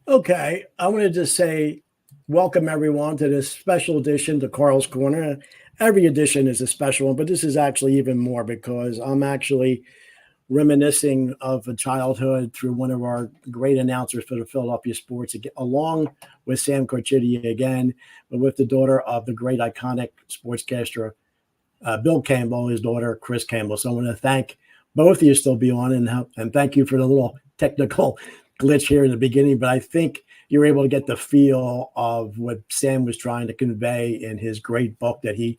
Okay, I wanted to say welcome everyone to this special edition to Carl's Corner. Every edition is a special one, but this is actually even more because I'm actually reminiscing of a childhood through one of our great announcers for the Philadelphia Sports, along with Sam Carchidi again, but with the daughter of the great iconic sportscaster Bill Campbell, his daughter Chris Campbell. So I want to thank both of you still be on and thank you for the little technical glitch here in the beginning. But I think you're able to get the feel of what Sam was trying to convey in his great book that he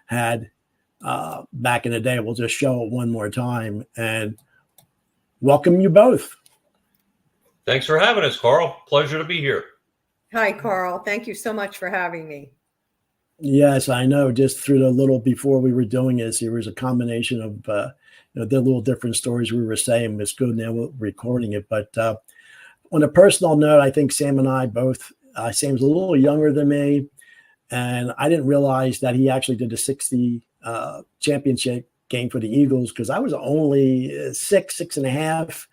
had back in the day. We'll just show it one more time and welcome you both. Thanks for having us, Carl. Pleasure to be here. Hi, Carl. Thank you so much for having me. Yes, I know. Just through the little before we were doing this, there was a combination of the little different stories we were saying. It's good now we're recording it. But on a personal note, I think Sam and I both, Sam's a little younger than me, and I didn't realize that he actually did the 60 championship game for the Eagles because I was only 6 and a half.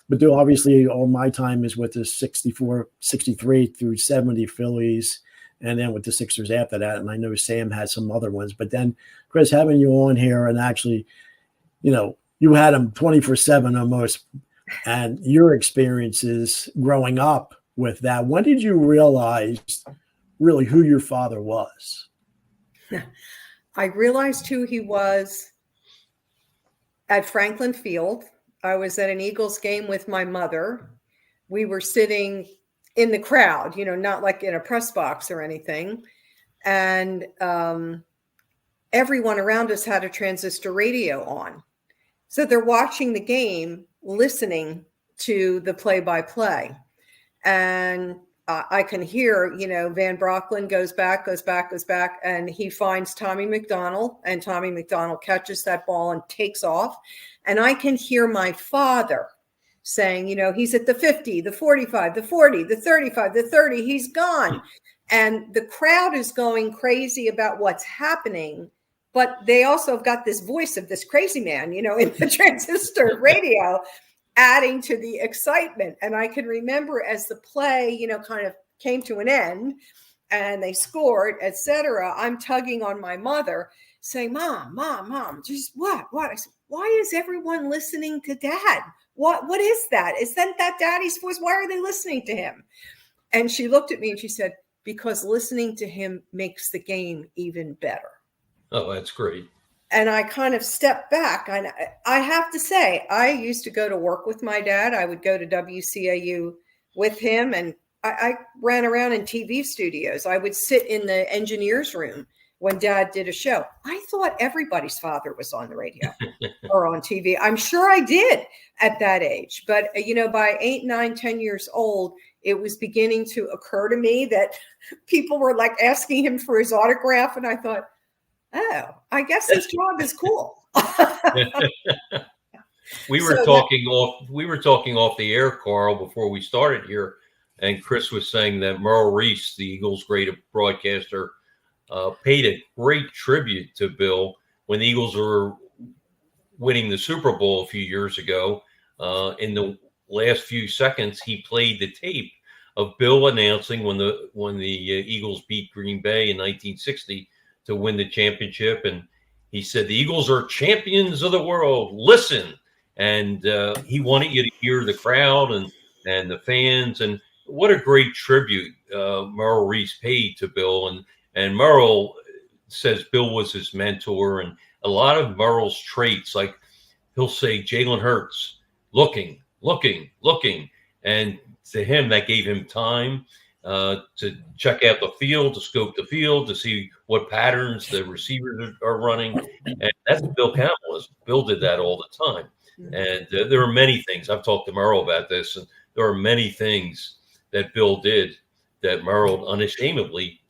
But obviously all my time is with the 64, 63 through 70 Phillies. And then with the Sixers after that. And I know Sam had some other ones. But then, Chris, having you on here and actually, you had them 24/7 almost. And your experiences growing up with that, when did you realize really who your father was? I realized who he was at Franklin Field. I was at an Eagles game with my mother. We were sitting in the crowd, not like in a press box or anything. And everyone around us had a transistor radio on. So they're watching the game, listening to the play-by-play. And I can hear, Van Brocklin goes back, and he finds Tommy McDonald, and Tommy McDonald catches that ball and takes off. And I can hear my father saying, he's at the 50, the 45, the 40, the 35, the 30, he's gone. And the crowd is going crazy about what's happening. But they also have got this voice of this crazy man, in the transistor radio, adding to the excitement. And I can remember as the play, kind of came to an end and they scored, etc. I'm tugging on my mother saying, Mom, just what? I said, why is everyone listening to Dad? What is that? Isn't that Daddy's voice? Why are they listening to him? And she looked at me and she said, because listening to him makes the game even better. Oh, that's great. And I kind of stepped back. And I have to say, I used to go to work with my dad. I would go to WCAU with him. And I ran around in TV studios. I would sit in the engineer's room when Dad did a show. I thought everybody's father was on the radio or on TV. I'm sure I did at that age. But, by 8, 9, 10 years old, it was beginning to occur to me that people were like asking him for his autograph. And I thought, oh, I guess his job is cool. We were talking off the air, Carl, before we started here. And Chris was saying that Merle Reese, the Eagles' great broadcaster, paid a great tribute to Bill when the Eagles were winning the Super Bowl a few years ago. In the last few seconds, he played the tape of Bill announcing when the Eagles beat Green Bay in 1960 to win the championship. And he said, the Eagles are champions of the world. Listen. And he wanted you to hear the crowd and the fans. And what a great tribute Merle Reese paid to Bill. And Merle says Bill was his mentor, and a lot of Merle's traits, like he'll say Jalen Hurts, looking. And to him, that gave him time to check out the field, to scope the field, to see what patterns the receivers are running. And that's Bill Campbell. Bill did that all the time. And there are many things. I've talked to Merle about this, and there are many things that Bill did that Merle unashamedly,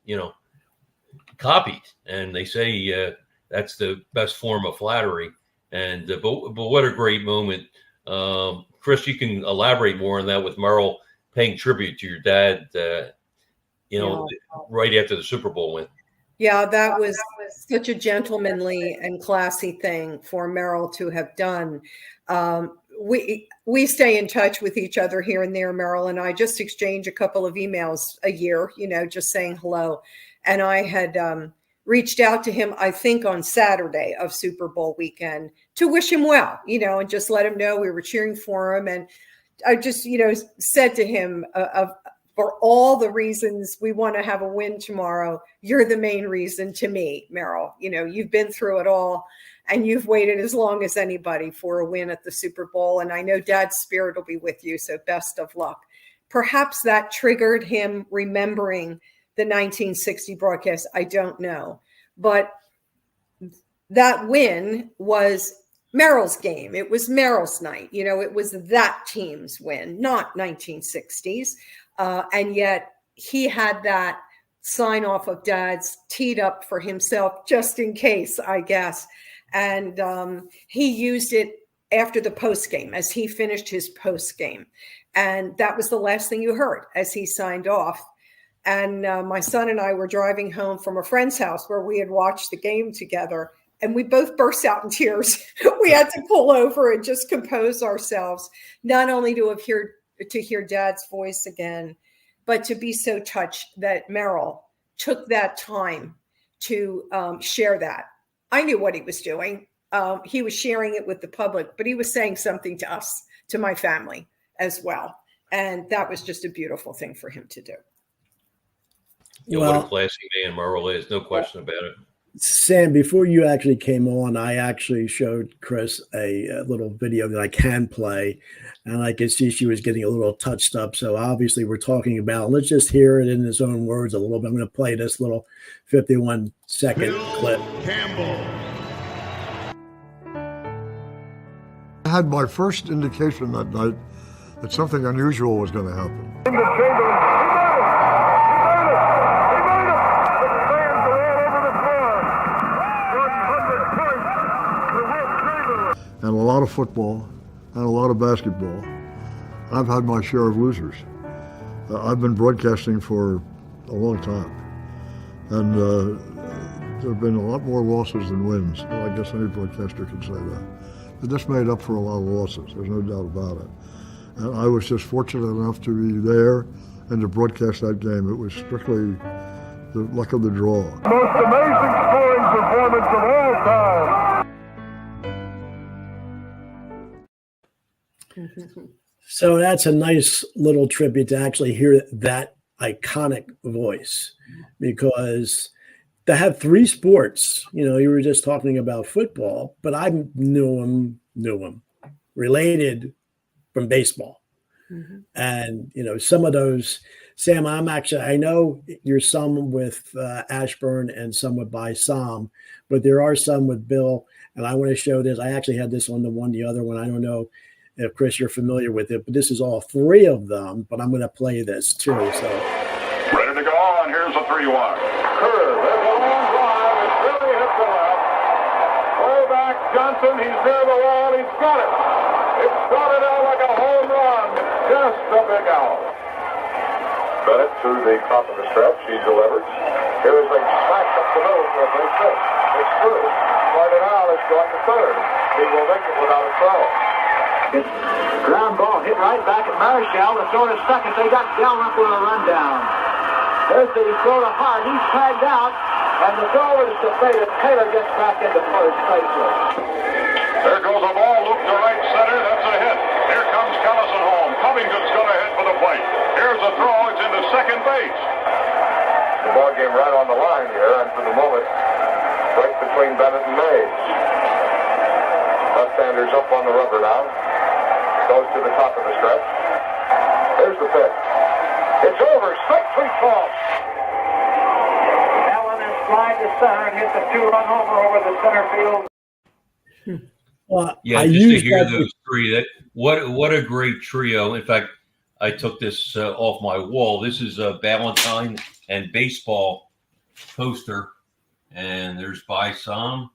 copied. And they say that's the best form of flattery. And but what a great moment. Chris, you can elaborate more on that with Merle paying tribute to your dad, right after the Super Bowl win. Yeah, that was such a gentlemanly and classy thing for Merle to have done. we stay in touch with each other here and there. Merrill and I just exchange a couple of emails a year, just saying hello. And I had reached out to him, I think on Saturday of Super Bowl weekend, to wish him well, and just let him know we were cheering for him. And I just, said to him, for all the reasons we want to have a win tomorrow, you're the main reason to me, Merrill. You've been through it all, and you've waited as long as anybody for a win at the Super Bowl. And I know Dad's spirit will be with you, so best of luck. Perhaps that triggered him remembering the 1960 broadcast. I don't know. But that win was Merrill's game. It was Merrill's night. It was that team's win, not 1960s. And yet he had that sign off of Dad's teed up for himself just in case, I guess. And he used it after the post game as he finished his post game. And that was the last thing you heard as he signed off. And my son and I were driving home from a friend's house where we had watched the game together, and we both burst out in tears. We had to pull over and just compose ourselves, not only to hear Dad's voice again, but to be so touched that Merrill took that time to share that. I knew what he was doing. He was sharing it with the public, but he was saying something to us, to my family as well. And that was just a beautiful thing for him to do. What a classy man Merrill is, no question about it. Sam, before you actually came on, I actually showed Chris a little video that I can play, and I could see she was getting a little touched up. So obviously we're talking about, let's just hear it in his own words a little bit. I'm going to play this little 51-second clip. Campbell. I had my first indication that night that something unusual was going to happen. And a lot of football, and a lot of basketball. I've had my share of losers. I've been broadcasting for a long time, and there have been a lot more losses than wins. Well, I guess any broadcaster can say that. But this made up for a lot of losses, there's no doubt about it. And I was just fortunate enough to be there and to broadcast that game. It was strictly the luck of the draw. Most amazing scoring performance of all time. So that's a nice little tribute to actually hear that iconic voice, because to have three sports, you were just talking about football, but I knew him related from baseball. Mm-hmm. And, some of those, Sam, I know you're some with Ashburn and some with by Sam, but there are some with Bill. And I want to show this. I actually had this on the other one. I don't know if, Chris, you're familiar with it, but this is all three of them, but I'm going to play this too. So ready to go on. Here's a 3-1. Curve. There's a long drive. It really hits the left. Way back, Johnson. He's near the wall. He's got it. It started out like a home run. Just a big out. Bennett to the top of the stretch. He delivers. Here is a smash up the middle for a big hit. It's through. Started out. It's going to third. He will make it without a throw. Ground ball hit right back at Marshall. The throw to second. They got Gallup with a rundown. There's the throw to Hart. He's tagged out. And the throw is deflated. Taylor gets back into first safely. There goes a ball looped to right center. That's a hit. Here comes Callison home. Covington's going to hit for the plate. Here's a throw. It's into second base. The ball game right on the line here. And for the moment, right between Bennett and Mays. Left-handers up on the rubber now. Goes to the top of the stretch. Here's the pitch. It's over. Strike 3 ball. Allen is slide to center and hits a 2-run homer over the center field. Well, yeah, just to hear those three. What a great trio. In fact, I took this off my wall. This is a Valentine and baseball poster, and there's By Sam,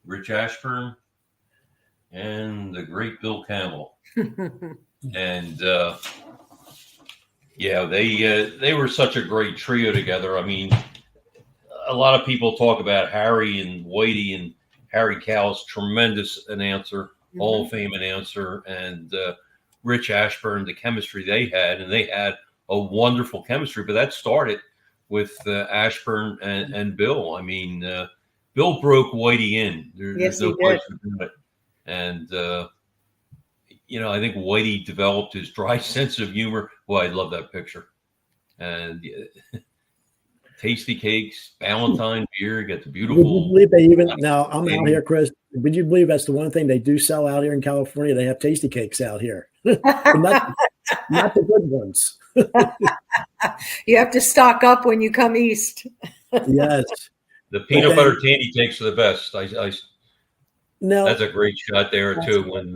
Rich Ashburn, and the great Bill Campbell. And they were such a great trio together. I mean, a lot of people talk about Harry and Whitey, and Harry Cowell's tremendous announcer, Hall of Fame announcer, and Rich Ashburn, the chemistry they had, and they had a wonderful chemistry. But that started with Ashburn and Bill. I mean, Bill broke Whitey in. There's no question about it. And I think Whitey developed his dry sense of humor. Well, I love that picture. And tasty cakes, Valentine beer, got the beautiful. Would you believe they even now? I'm out here, Chris. Would you believe that's the one thing they do sell out here in California? They have tasty cakes out here, not the good ones. You have to stock up when you come east. Yes, the peanut butter candy cakes are the best. No, that's a great shot there too. When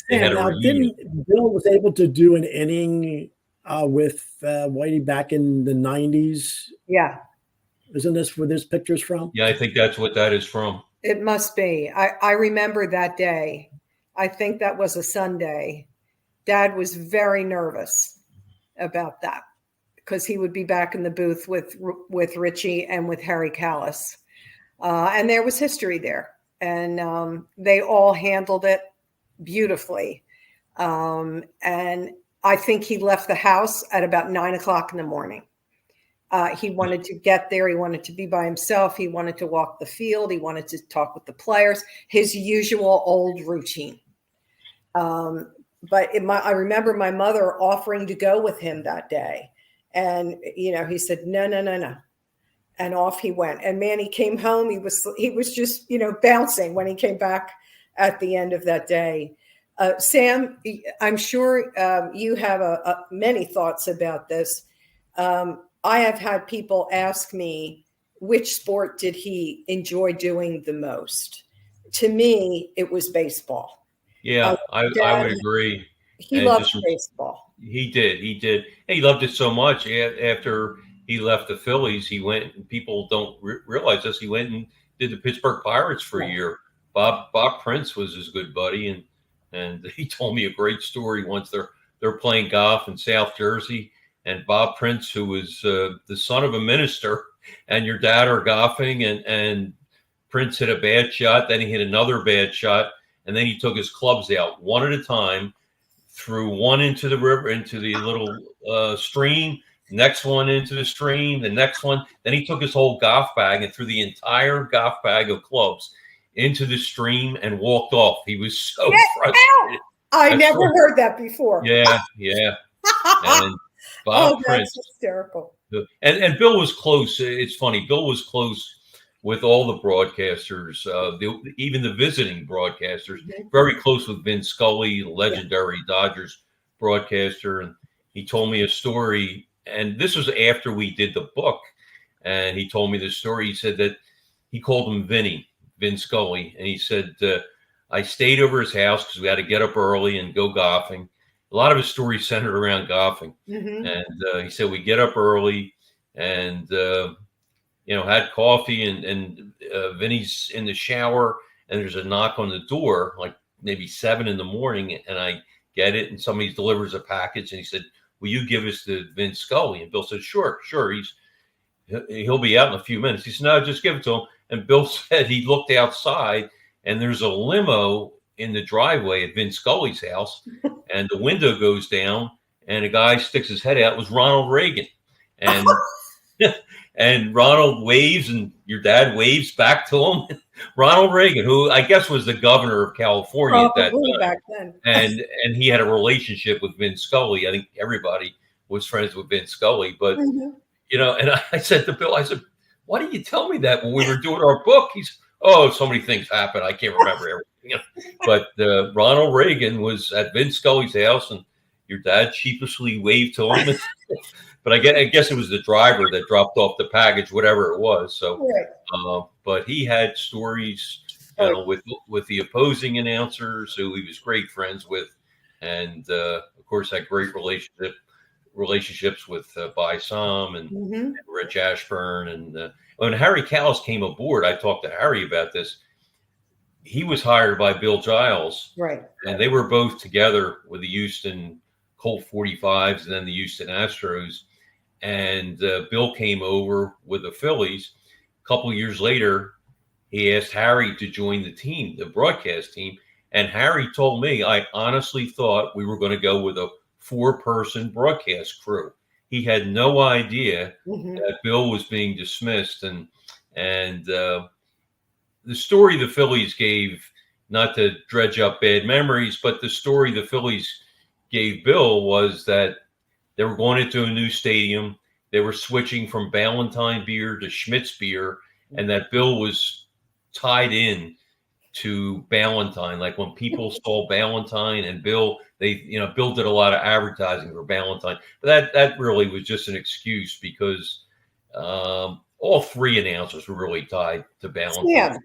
they had a reunion. Bill was able to do an inning with Whitey back in the 90s. Yeah. Isn't this where this picture's from? Yeah, I think that's what that is from. It must be. I remember that day. I think that was a Sunday. Dad was very nervous about that because he would be back in the booth with Richie and with Harry Callis. And there was history there. And they all handled it beautifully. And I think he left the house at about 9:00 in the morning. He wanted to get there. He wanted to be by himself. He wanted to walk the field. He wanted to talk with the players, his usual old routine. But I remember my mother offering to go with him that day. And, he said, no. And off he went. And man, he came home. He was just, bouncing when he came back at the end of that day. Sam, I'm sure you have many thoughts about this. I have had people ask me, which sport did he enjoy doing the most? To me, it was baseball. Yeah, I would agree. He loved baseball. He did. He loved it so much. After he left the Phillies, he went, and people don't realize this, he went and did the Pittsburgh Pirates for a year. Bob Prince was his good buddy, and he told me a great story once. They're playing golf in South Jersey, and Bob Prince, who was the son of a minister, and your dad are golfing, and Prince hit a bad shot, then he hit another bad shot, and then he took his clubs out one at a time, threw one into the river, into the little stream, next one into the stream, the next one. Then he took his whole golf bag and threw the entire golf bag of clubs into the stream and walked off. He was so frustrated. I never heard that before. Yeah. And Bob Prince, that's hysterical. And Bill was close. It's funny. Bill was close with all the broadcasters, even the visiting broadcasters. Very close with Vin Scully, legendary Dodgers broadcaster. And he told me a story. And this was after we did the book. And he told me the story. He said that he called him Vin Scully. And he said, I stayed over his house because we had to get up early and go golfing. A lot of his stories centered around golfing. And he said, we get up early and, had coffee and Vinny's in the shower and there's a knock on the door, like maybe 7 a.m. And I get it. And somebody delivers a package. And he said, will you give us to Vin Scully? And Bill said, sure. He'll be out in a few minutes. He said, no, just give it to him. And Bill said he looked outside and there's a limo in the driveway at Vin Scully's house, and the window goes down, and a guy sticks his head out. It was Ronald Reagan, and and Ronald waves, and your dad waves back to him. Ronald Reagan, who I guess was the governor of California at that time, back then. and he had a relationship with Vin Scully. I think everybody was friends with Vin Scully, but and I said to Bill, I said, why didn't you tell me that when we were doing our book? He's, oh, so many things happened. I can't remember everything. But Ronald Reagan was at Vin Scully's house, and your dad sheepishly waved to him. But I guess it was the driver that dropped off the package, whatever it was. So, but he had stories with the opposing announcers who he was great friends with, and of course had great relationships with By Sam and Rich Ashburn. And when Harry Callis came aboard, I talked to Harry about this. He was hired by Bill Giles, right? And they were both together with the Houston Colt 45s and then the Houston Astros. And Bill came over with the Phillies. A couple of years later, he asked Harry to join the team, the broadcast team. And Harry told me, I honestly thought we were going to go with a 4-person broadcast crew. He had no idea that Bill was being dismissed. And the story the Phillies gave, not to dredge up bad memories, but the story the Phillies gave Bill was that they were going into a new stadium. They were switching from Ballantine beer to Schmidt's beer, and that Bill was tied in to Ballantine. Like when people saw Ballantine and Bill, Bill did a lot of advertising for Ballantine. But that really was just an excuse because all 3 announcers were really tied to Ballantine. Yeah.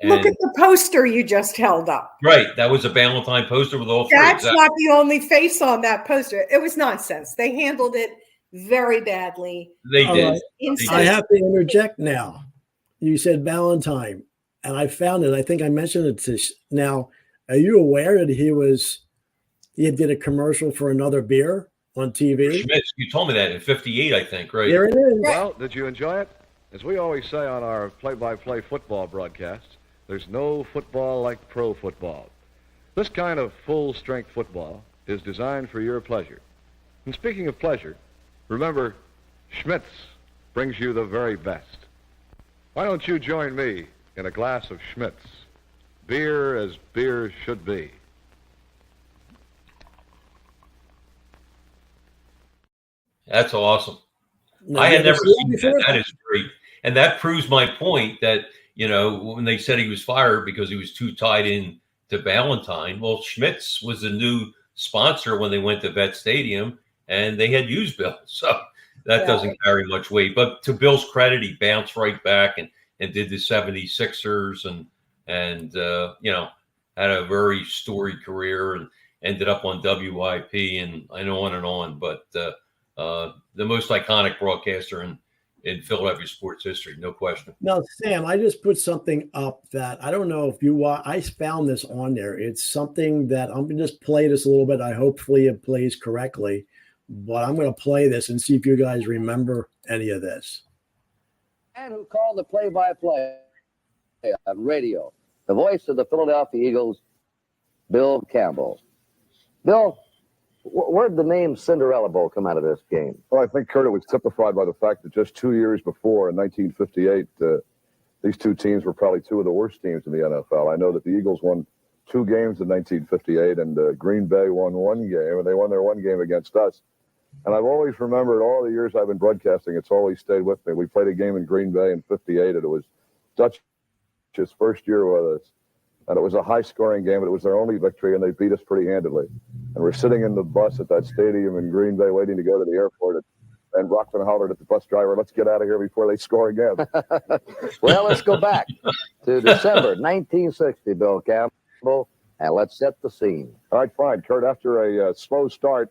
Look at the poster you just held up. Right. That was a Ballantine poster with all 3. That's not the only face on that poster. It was nonsense. They handled it very badly. They did. I have to interject now. You said Valentine, and I found it. I think I mentioned it to now. Are you aware that he did a commercial for another beer on TV? Schmitz, you told me that in '58, I think, right? There it is. Well, did you enjoy it? As we always say on our play-by-play football broadcasts, there's no football like pro football. This kind of full-strength football is designed for your pleasure. And speaking of pleasure, remember, Schmitz brings you the very best. Why don't you join me in a glass of Schmitz? Beer as beer should be. That's awesome. No, I had never seen before? that. That is great. And that proves my point that, when they said he was fired because he was too tied in to Ballantine, well, Schmitz was a new sponsor when they went to Vet Stadium, and they had used Bill. So that doesn't carry much weight. But to Bill's credit, he bounced right back and did the 76ers and had a very storied career and ended up on WIP and I know on and on. But the most iconic broadcaster in Philadelphia sports history, no question. Now, Sam, I just put something up that I don't know if you I found this on there. It's something that I'm going to just play this a little bit. Hopefully it plays correctly, but I'm going to play this and see if you guys remember any of this. And who called the play-by-play on radio, the voice of the Philadelphia Eagles, Bill Campbell. Bill, where'd the name Cinderella Bowl come out of this game? Well, I think, Kurt, it was typified by the fact that just 2 years before, in 1958, these two teams were probably two of the worst teams in the NFL. I know that the Eagles won 2 games in 1958, and Green Bay won 1 game, and they won their 1 game against us. And I've always remembered all the years I've been broadcasting, it's always stayed with me. We played a game in Green Bay in 58, and it was Dutch's first year with us. And it was a high-scoring game, but it was their only victory, and they beat us pretty handily. And we're sitting in the bus at that stadium in Green Bay waiting to go to the airport, and Brockman hollered at the bus driver, "Let's get out of here before they score again." Well, let's go back to December 1960, Bill Campbell, and let's set the scene. All right, fine, Kurt. After a slow start,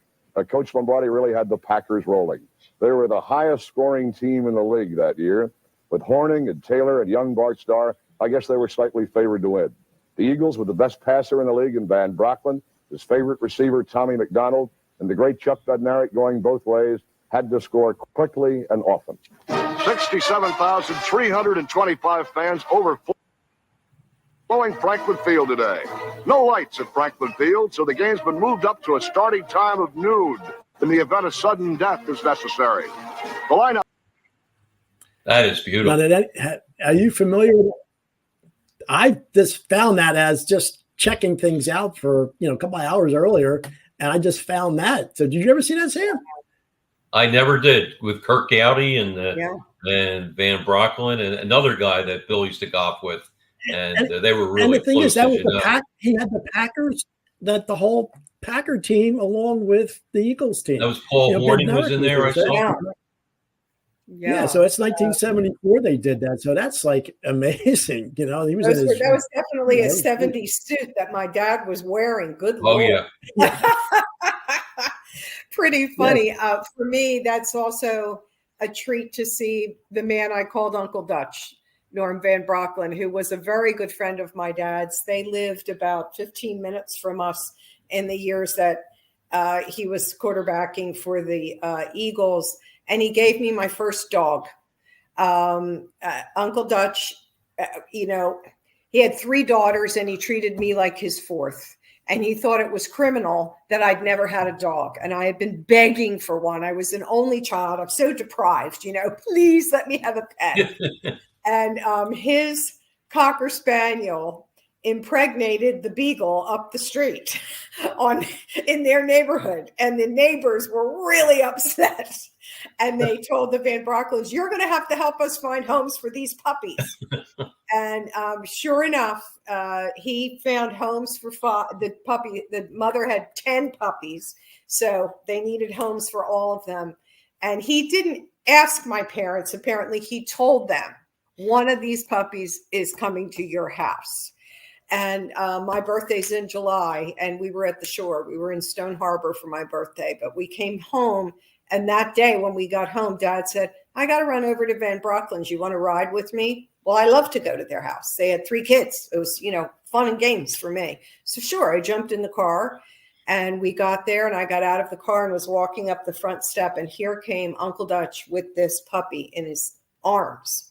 Coach Lombardi really had the Packers rolling. They were the highest-scoring team in the league that year, with Horning and Taylor and young Bart Starr. I guess they were slightly favored to win. The Eagles with the best passer in the league in Van Brockman, his favorite receiver, Tommy McDonald, and the great Chuck Bednarik going both ways, had to score quickly and often. 67,325 fans overflowing Franklin Field today. No lights at Franklin Field, so the game's been moved up to a starting time of noon in the event of sudden death is necessary. The lineup. That is beautiful. Now, are you familiar with it? I just found that as just checking things out for, a couple of hours earlier, and I just found that. So did you ever see that, Sam? I never did, with Kirk Gowdy and Van Brocklin and another guy that Bill used to golf with, and they were really. And the thing close, is, that was he had the Packers, that the whole Packer team along with the Eagles team. That was Paul Horning was in there. I saw. Yeah, so it's 1974 they did that. So that's like amazing. He was that was definitely a 70s suit that my dad was wearing. Good Lord. Yeah. Pretty funny. Yeah. For me, that's also a treat to see the man I called Uncle Dutch, Norm Van Brocklin, who was a very good friend of my dad's. They lived about 15 minutes from us in the years that he was quarterbacking for the Eagles. And he gave me my first dog. Uncle Dutch, he He had 3 daughters, and he treated me like his 4th. And he thought it was criminal that I'd never had a dog. And I had been begging for one. I was an only child. I'm so deprived, please let me have a pet. And his Cocker Spaniel impregnated the beagle up the street in their neighborhood. And the neighbors were really upset. And they told the Van Broecklyns, you're going to help us find homes for these puppies. And sure enough, he found homes for the puppy. The mother had 10 puppies, so they needed homes for all of them. And he didn't ask my parents. Apparently, he told them, one of these puppies is coming to your house. And my birthday's in July, and we were at the shore. We were in Stone Harbor for my birthday, but we came home. And that day when we got home, Dad said, I got to run over to Van Broecklyns. You want to ride with me? Well, I love to go to their house. They had 3 kids. It was, fun and games for me. So sure, I jumped in the car and we got there, and I got out of the car and was walking up the front step. And here came Uncle Dutch with this puppy in his arms.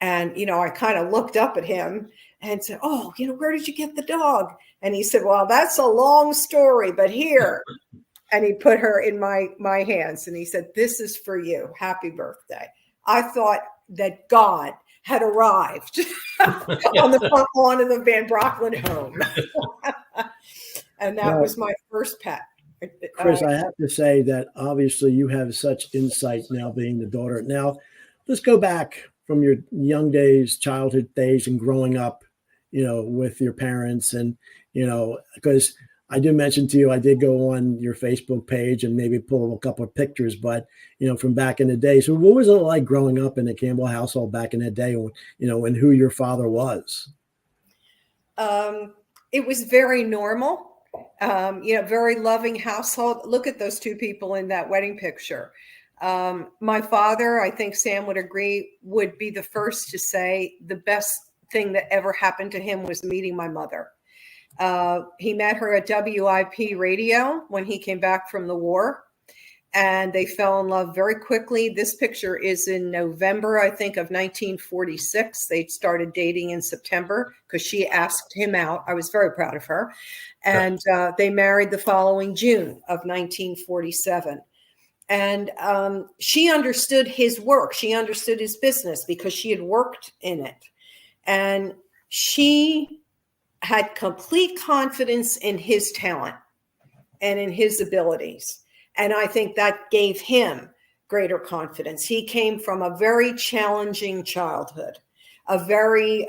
And, I kind of looked up at him and said, oh, where did you get the dog? And he said, well, that's a long story, but here. And he put her in my hands and he said, this is for you. Happy birthday. I thought that God had arrived on the front lawn of the Van Broecklyns home. And that was my first pet. Chris, I have to say that obviously you have such insight now being the daughter. Now, let's go back from your young days, childhood days, and growing up, with your parents. And, because I did mention to you, I did go on your Facebook page and maybe pull a couple of pictures, but, from back in the day. So what was it like growing up in the Campbell household back in the day, and who your father was? It was very normal, very loving household. Look at those 2 people in that wedding picture. My father, I think Sam would agree, would be the first to say the best thing that ever happened to him was meeting my mother. He met her at WIP radio when he came back from the war, and they fell in love very quickly. This picture is in November, I think, of 1946. They started dating in September because she asked him out. I was very proud of her. And they married the following June of 1947. And she understood his work. She understood his business because she had worked in it. And she had complete confidence in his talent and in his abilities. And I think that gave him greater confidence. He came from a very challenging childhood, a very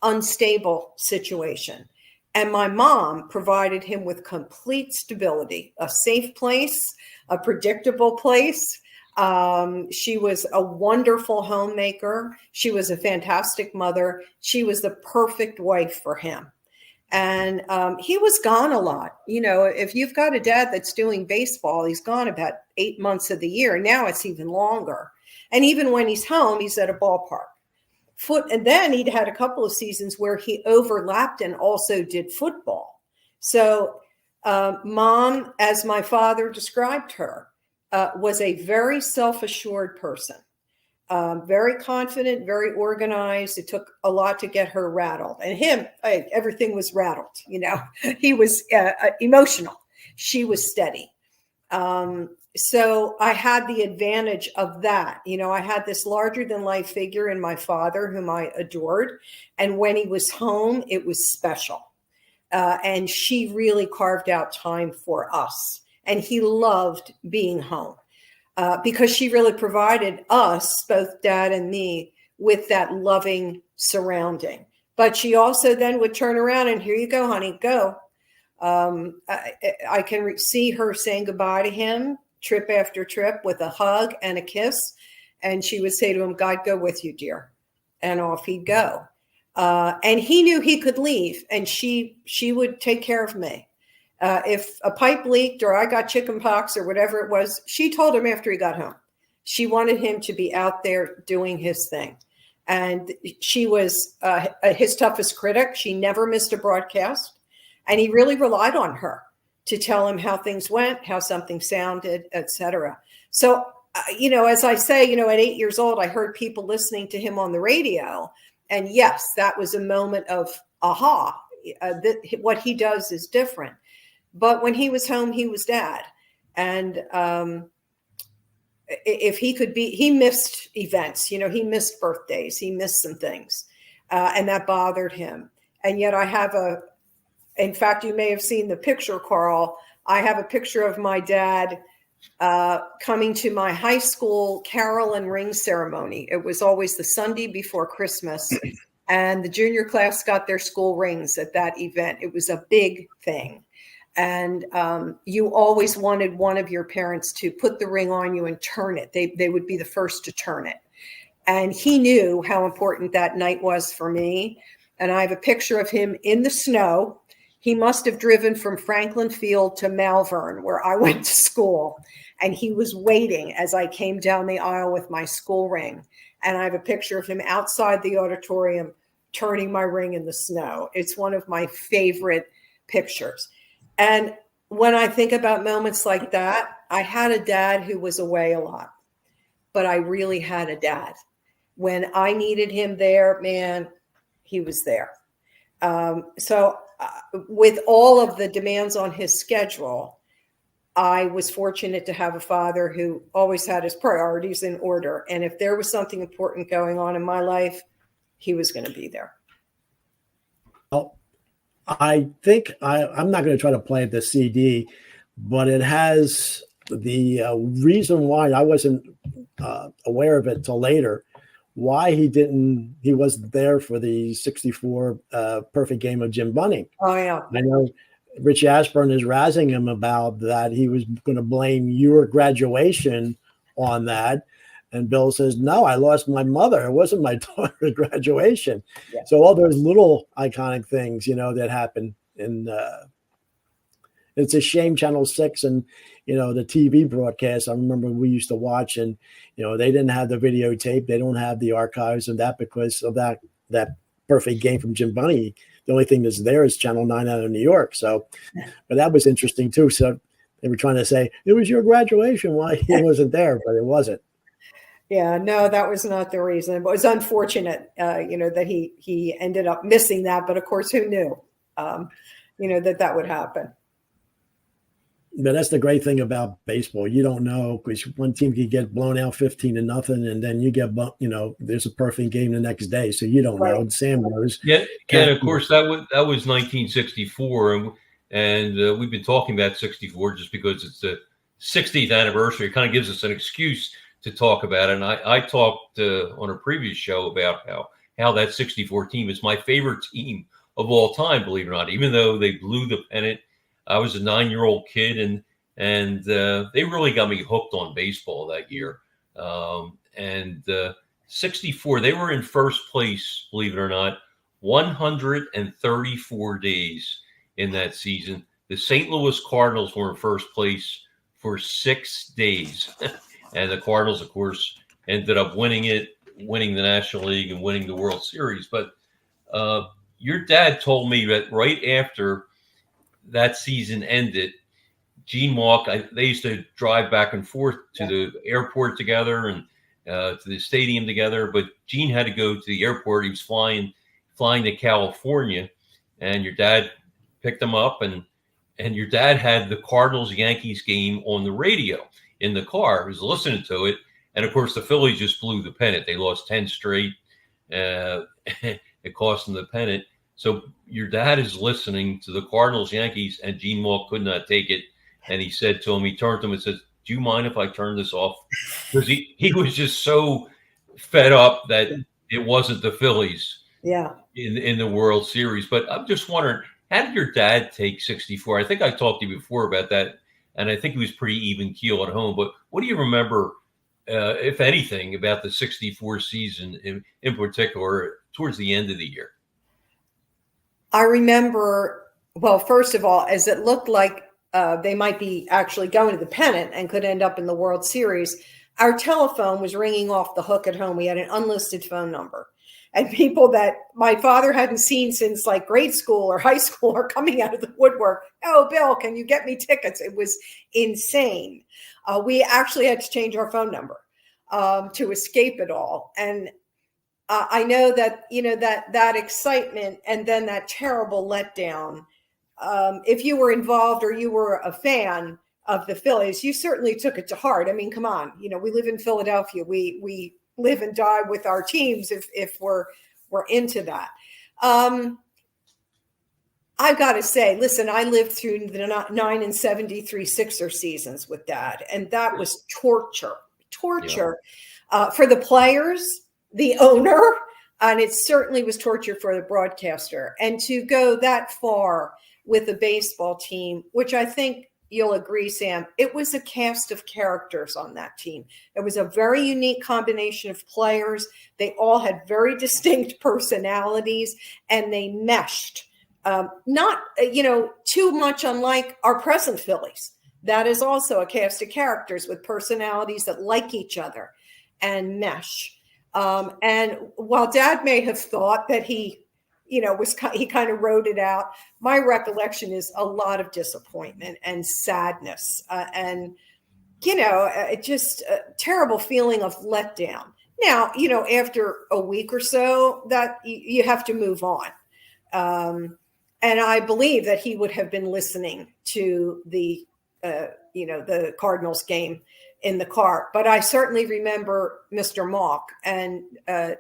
unstable situation. And my mom provided him with complete stability, a safe place, a predictable place. She was a wonderful homemaker. She was a fantastic mother. She was the perfect wife for him. And he was gone a lot. If you've got a dad that's doing baseball, he's gone about 8 months of the year. Now it's even longer. And even when he's home, he's at a ballpark. And then he'd had a couple of seasons where he overlapped and also did football. So Mom, as my father described her, was a very self-assured person. Very confident, very organized. It took a lot to get her rattled. And him, everything was rattled. He was emotional. She was steady. So I had the advantage of that. I had this larger than life figure in my father, whom I adored. And when he was home, it was special. And she really carved out time for us. And he loved being home. Because she really provided us, both Dad and me, with that loving surrounding. But she also then would turn around and, here you go, honey, go. I can see her saying goodbye to him, trip after trip, with a hug and a kiss. And she would say to him, God go with you, dear. And off he'd go. And he knew he could leave, and she would take care of me. If a pipe leaked or I got chicken pox or whatever it was, she told him after he got home. She wanted him to be out there doing his thing. And she was his toughest critic. She never missed a broadcast. And he really relied on her to tell him how things went, how something sounded, etc. So, as I say, at 8 years old, I heard people listening to him on the radio. And yes, that was a moment of aha, what he does is different. But when he was home, he was dad. And if he could be, he missed events, he missed birthdays, he missed some things, and that bothered him. And yet in fact, you may have seen the picture, Carl. I have a picture of my dad coming to my high school carol and ring ceremony. It was always the Sunday before Christmas, and the junior class got their school rings at that event. It was a big thing. And you always wanted one of your parents to put the ring on you and turn it. They would be the first to turn it. And he knew how important that night was for me. And I have a picture of him in the snow. He must have driven from Franklin Field to Malvern, where I went to school. And he was waiting as I came down the aisle with my school ring. And I have a picture of him outside the auditorium turning my ring in the snow. It's one of my favorite pictures. And when I think about moments like that, I had a dad who was away a lot, but I really had a dad. When I needed him there, man, he was there. So with all of the demands on his schedule, I was fortunate to have a father who always had his priorities in order. And if there was something important going on in my life, he was going to be there. Well, I think I'm not going to try to play the CD, but it has the reason why I wasn't aware of it till later, why he wasn't there for the 64 perfect game of Jim Bunning. Oh, yeah. I know Richie Ashburn is razzing him about that. He was going to blame your graduation on that. And Bill says, no, I lost my mother. It wasn't my daughter's graduation. Yeah. So all those little iconic things, that happen. And it's a shame Channel 6 and, the TV broadcast, I remember we used to watch and, they didn't have the videotape. They don't have the archives of that because of that perfect game from Jim Bunning. The only thing that's there is Channel 9 out of New York. So, but that was interesting too. So they were trying to say, it was your graduation. Why he wasn't there, but it wasn't. Yeah, no, that was not the reason. It was unfortunate, that he ended up missing that. But of course, who knew, that would happen. But that's the great thing about baseball. You don't know because one team could get blown out 15-0, and then you get, there's a perfect game the next day. So you don't know. And Sam knows. Yeah, and of course that was 1964, and we've been talking about 64 just because it's the 60th anniversary. It kind of gives us an excuse to talk about it. And I talked on a previous show about how that 64 team is my favorite team of all time, believe it or not, even though they blew the pennant. I was a 9-year-old kid and they really got me hooked on baseball that year. And 64, they were in first place, believe it or not, 134 days in that season. The St. Louis Cardinals were in first place for 6 days. And the Cardinals, of course, ended up winning the National League and winning the World Series. But your dad told me that right after that season ended, Gene Mauch, they used to drive back and forth to the airport together and to the stadium together. But Gene had to go to the airport. He was flying to California, and your dad picked him up, and your dad had the Cardinals-Yankees game on the radio in the car. He was listening to it. And of course, the Phillies just blew the pennant. They lost 10 straight. It cost them the pennant. So your dad is listening to the Cardinals, Yankees, and Gene Mauch could not take it. And he said to him, he turned to him and said, do you mind if I turn this off? Because he was just so fed up that it wasn't the Phillies in the World Series. But I'm just wondering, how did your dad take 64? I think I talked to you before about that. And I think he was pretty even keel at home. But what do you remember, if anything, about the 64 season in particular towards the end of the year? I remember, well, first of all, as it looked like they might be actually going to the pennant and could end up in the World Series, our telephone was ringing off the hook at home. We had an unlisted phone number. And people that my father hadn't seen since like grade school or high school are coming out of the woodwork. Oh, Bill, can you get me tickets? It was insane. We actually had to change our phone number to escape it all. And I know that, that excitement and then that terrible letdown. If you were involved or you were a fan of the Phillies, you certainly took it to heart. I mean, come on, we live in Philadelphia. We live and die with our teams if we're into that. I've got to say, listen, I lived through the 9 and 73 Sixer seasons with Dad, and that was torture for the players, the owner, and it certainly was torture for the broadcaster. And to go that far with a baseball team, which I think you'll agree, Sam, it was a cast of characters on that team. It was a very unique combination of players. They all had very distinct personalities, and they meshed. Not, too much unlike our present Phillies. That is also a cast of characters with personalities that like each other and mesh. And while Dad may have thought that he kind of wrote it out, my recollection is a lot of disappointment and sadness, and just a terrible feeling of letdown. Now, after a week or so, that you have to move on. And I believe that he would have been listening to the Cardinals game in the car. But I certainly remember Mr. Malk, and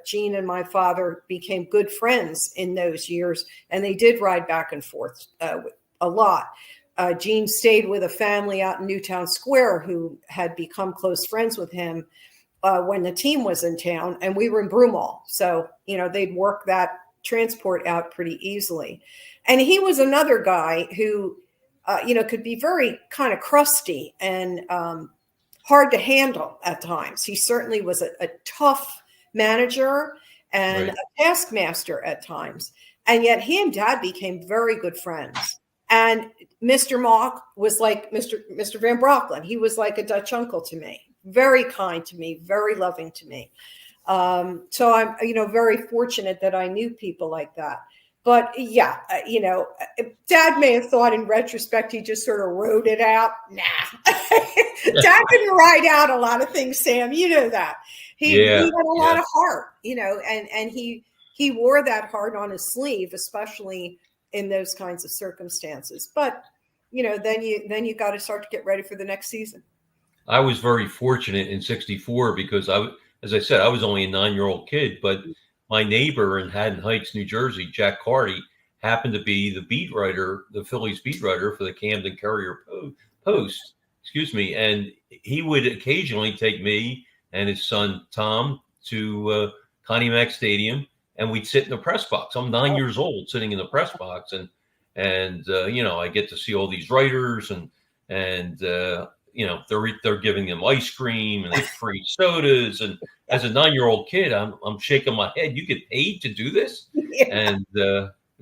Gene and my father became good friends in those years, and they did ride back and forth a lot. Gene stayed with a family out in Newtown Square who had become close friends with him when the team was in town, and we were in Broomall. So, they'd work that transport out pretty easily. And he was another guy who, could be very kind of crusty and hard to handle at times. He certainly was a tough manager and a taskmaster at times. And yet he and Dad became very good friends. And Mr. Malk was like Mr. Van Brocklin. He was like a Dutch uncle to me, very kind to me, very loving to me. So I'm, very fortunate that I knew people like that. But yeah, Dad may have thought in retrospect, he just sort of wrote it out. Nah, Dad didn't write out a lot of things, Sam. You know that. He had a lot of heart, and he wore that heart on his sleeve, especially in those kinds of circumstances. But, then you got to start to get ready for the next season. I was very fortunate in '64 because as I said, I was only a 9-year-old kid, but my neighbor in Haddon Heights, New Jersey, Jack Carchidi, happened to be the Phillies beat writer for the Camden Courier Post, and he would occasionally take me and his son, Tom, to Connie Mack Stadium, and we'd sit in the press box. I'm 9 years old sitting in the press box, and I get to see all these writers and they're giving them ice cream and free sodas. And as a 9-year-old kid, I'm shaking my head. You get paid to do this? Yeah. And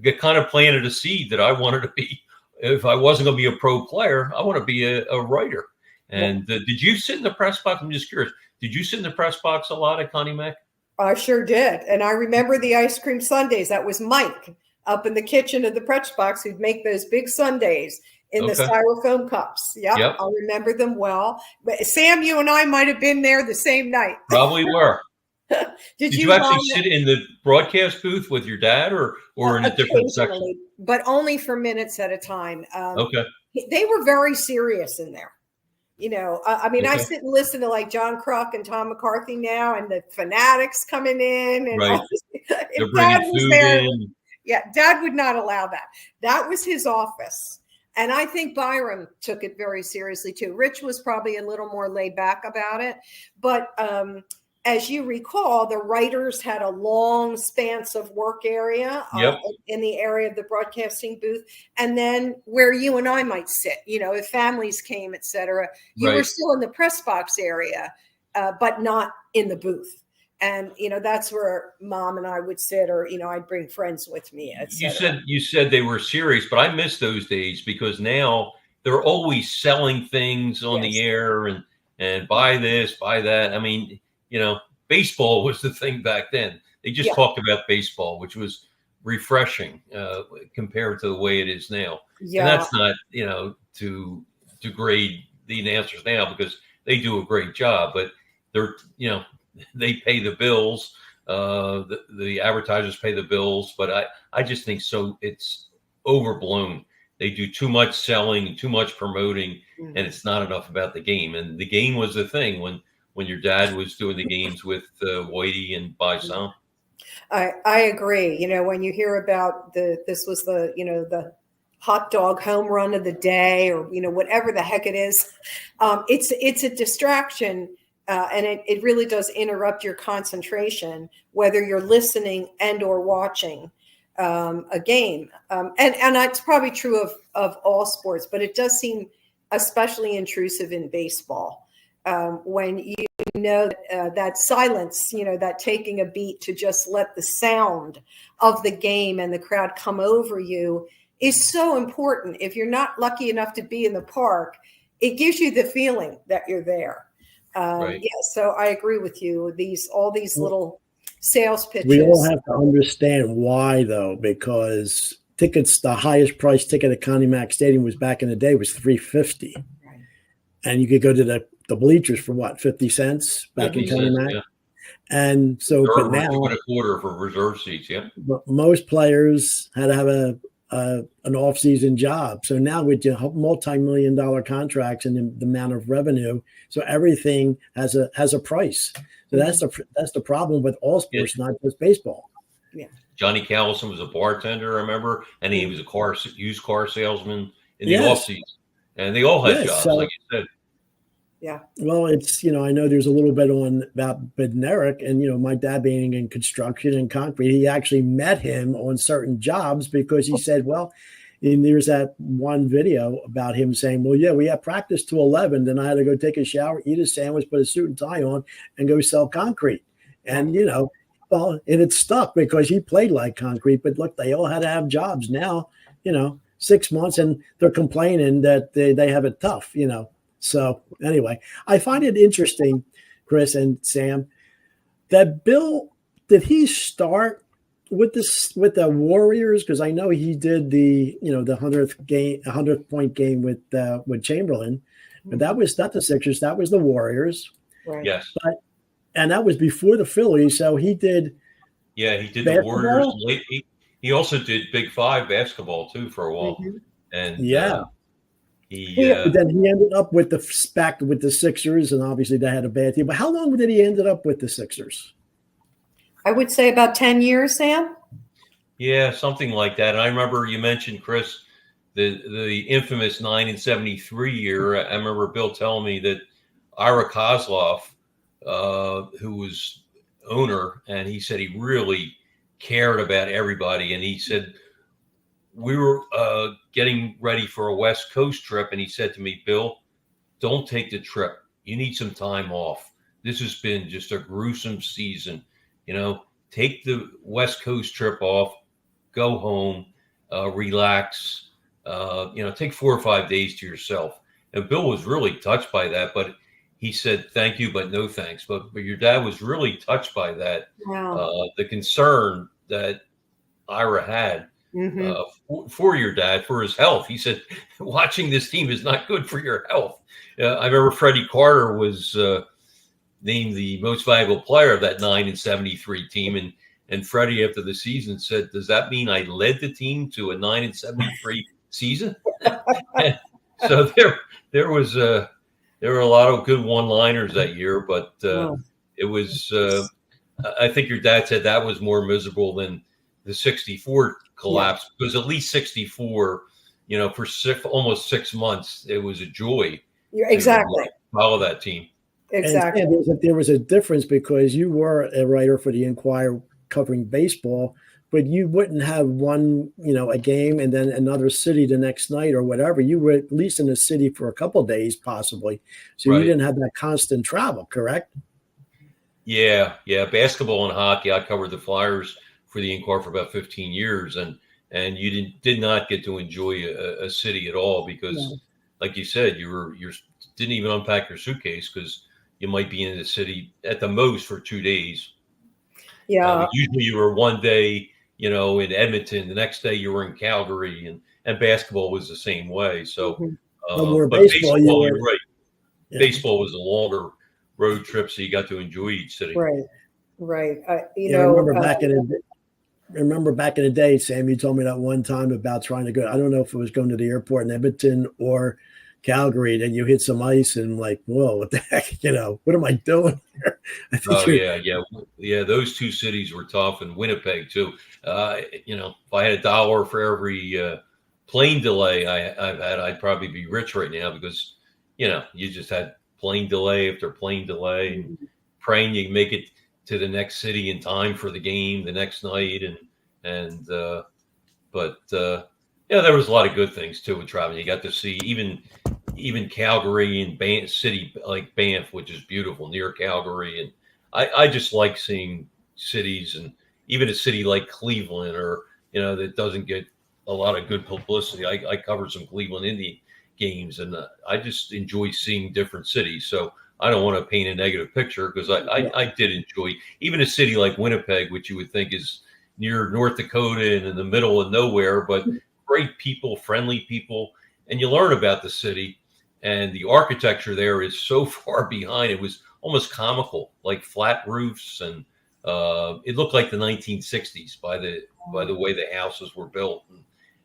get kind of planted a seed that I wanted to be. If I wasn't going to be a pro player, I want to be a writer. And did you sit in the press box? I'm just curious. Did you sit in the press box a lot at Connie Mack? I sure did. And I remember the ice cream sundaes. That was Mike up in the kitchen of the press box who'd make those big sundaes in the styrofoam cups. Yep. I remember them well. But Sam, you and I might have been there the same night. Probably were. Did you actually sit in the broadcast booth with your dad or in a different section? But only for minutes at a time. They were very serious in there. I sit and listen to like John Kruk and Tom McCarthy now and the Fanatics coming in. And they're bringing food in. Yeah, Dad would not allow that. That was his office. And I think Byram took it very seriously, too. Rich was probably a little more laid back about it. But as you recall, the writers had a long span of work area in the area of the broadcasting booth. And then where you and I might sit, if families came, et cetera, you were still in the press box area, but not in the booth. And, that's where Mom and I would sit, or, I'd bring friends with me. You said they were serious, but I miss those days because now they're always selling things on the air and buy this, buy that. I mean, baseball was the thing back then. They just talked about baseball, which was refreshing compared to the way it is now. Yeah. And that's not, to degrade the announcers now because they do a great job, but they're, they pay the bills. The advertisers pay the bills, but I just think so it's overblown. They do too much selling and too much promoting, and it's not enough about the game. And the game was the thing when your dad was doing the games with Whitey and Bison. I agree. When you hear about this was the hot dog home run of the day, or whatever the heck it is, it's a distraction, and it really does interrupt your concentration, whether you're listening and or watching a game. And it's probably true of all sports, but it does seem especially intrusive in baseball, when you that silence, that taking a beat to just let the sound of the game and the crowd come over you is so important. If you're not lucky enough to be in the park, it gives you the feeling that you're there. Right. Yeah, so I agree with you. All these little sales pitches. We all have to understand why, though, because tickets, the highest price ticket at Connie Mack Stadium was back in the day was $3.50, Right. and you could go to the bleachers for what, 50 cents back in Connie Mack. Yeah. And so, but now, $2.25 for reserve seats. Yeah. but most players had to have an off-season job. So now with your multi-million-dollar contracts and the amount of revenue, so everything has a price. So that's the problem with all sports, not just baseball. Yeah. Johnny Callison was a bartender, I remember, and he was a used car salesman in the off season, and they all had jobs, like you said. Yeah. Well, it's, I know there's a little bit about Bednarik, and, my dad being in construction and concrete, he actually met him on certain jobs because he said, well, and there's that one video about him saying, well, yeah, we had practice till 11. Then I had to go take a shower, eat a sandwich, put a suit and tie on, and go sell concrete. And, and it stuck because he played like concrete. But look, they all had to have jobs now, 6 months, and they're complaining that they have it tough, So anyway, I find it interesting, Chris and Sam, that Bill, did he start with the Warriors? Because I know he did the 100th point game with Chamberlain, but that was not the Sixers, that was the Warriors. Right. Yes. And that was before the Phillies, so he did. Yeah, he did basketball? the Warriors. He also did Big Five basketball too for a while, and then he ended up with the Sixers, and obviously they had a bad team. But how long did he ended up with the Sixers? I would say about 10 years, Sam. Yeah, something like that. And I remember you mentioned, Chris, the infamous 9-73 year. I remember Bill telling me that Ira Kozlov, who was owner, and he said he really cared about everybody. And he said, we were getting ready for a West Coast trip, and he said to me, Bill, don't take the trip. You need some time off. This has been just a gruesome season. Take the West Coast trip off, go home, relax, take 4 or 5 days to yourself. And Bill was really touched by that, but he said, thank you, but no thanks. But your dad was really touched by that. Wow. The concern that Ira had for your dad, for his health. He said, watching this team is not good for your health. I remember Freddie Carter was named the most valuable player of that 9-73 team. And Freddie, after the season, said, does that mean I led the team to a 9-73 season? So there were a lot of good one-liners that year, but it was, I think your dad said that was more miserable than the 64 collapse, because at least 64, for almost 6 months, it was a joy. Exactly. To follow that team. Exactly. And there was a difference because you were a writer for the Enquirer covering baseball, but you wouldn't have one, a game and then another city the next night or whatever. You were at least in the city for a couple of days, possibly. So you didn't have that constant travel, correct? Yeah. Basketball and hockey. I covered the Flyers for the Enquirer for about 15 years, and you did not get to enjoy a city at all because, like you said, you didn't even unpack your suitcase because you might be in the city at the most for 2 days. Yeah. Usually you were one day, in Edmonton. The next day you were in Calgary, and basketball was the same way. So, but baseball, you're right. Yeah. Baseball was a longer road trip, so you got to enjoy each city. Right. Right. Remember back in the day, Sam, you told me that one time about trying to go. I don't know if it was going to the airport in Edmonton or Calgary, then you hit some ice and like, whoa, what the heck? What am I doing here? Yeah. Those two cities were tough, and Winnipeg too. If I had $1 for every plane delay I've had, I'd probably be rich right now because, you just had plane delay after plane delay, and praying you make it to the next city in time for the game the next night, but there was a lot of good things too with traveling. You got to see even Calgary and city like Banff, which is beautiful near Calgary, and I just like seeing cities, and even a city like Cleveland, or that doesn't get a lot of good publicity. I covered some Cleveland Indian games, and I just enjoy seeing different cities. So I don't want to paint a negative picture, because I did enjoy even a city like Winnipeg, which you would think is near North Dakota and in the middle of nowhere, but great people, friendly people, and you learn about the city. And the architecture there is so far behind. It was almost comical, like flat roofs, and it looked like the 1960s by the way the houses were built.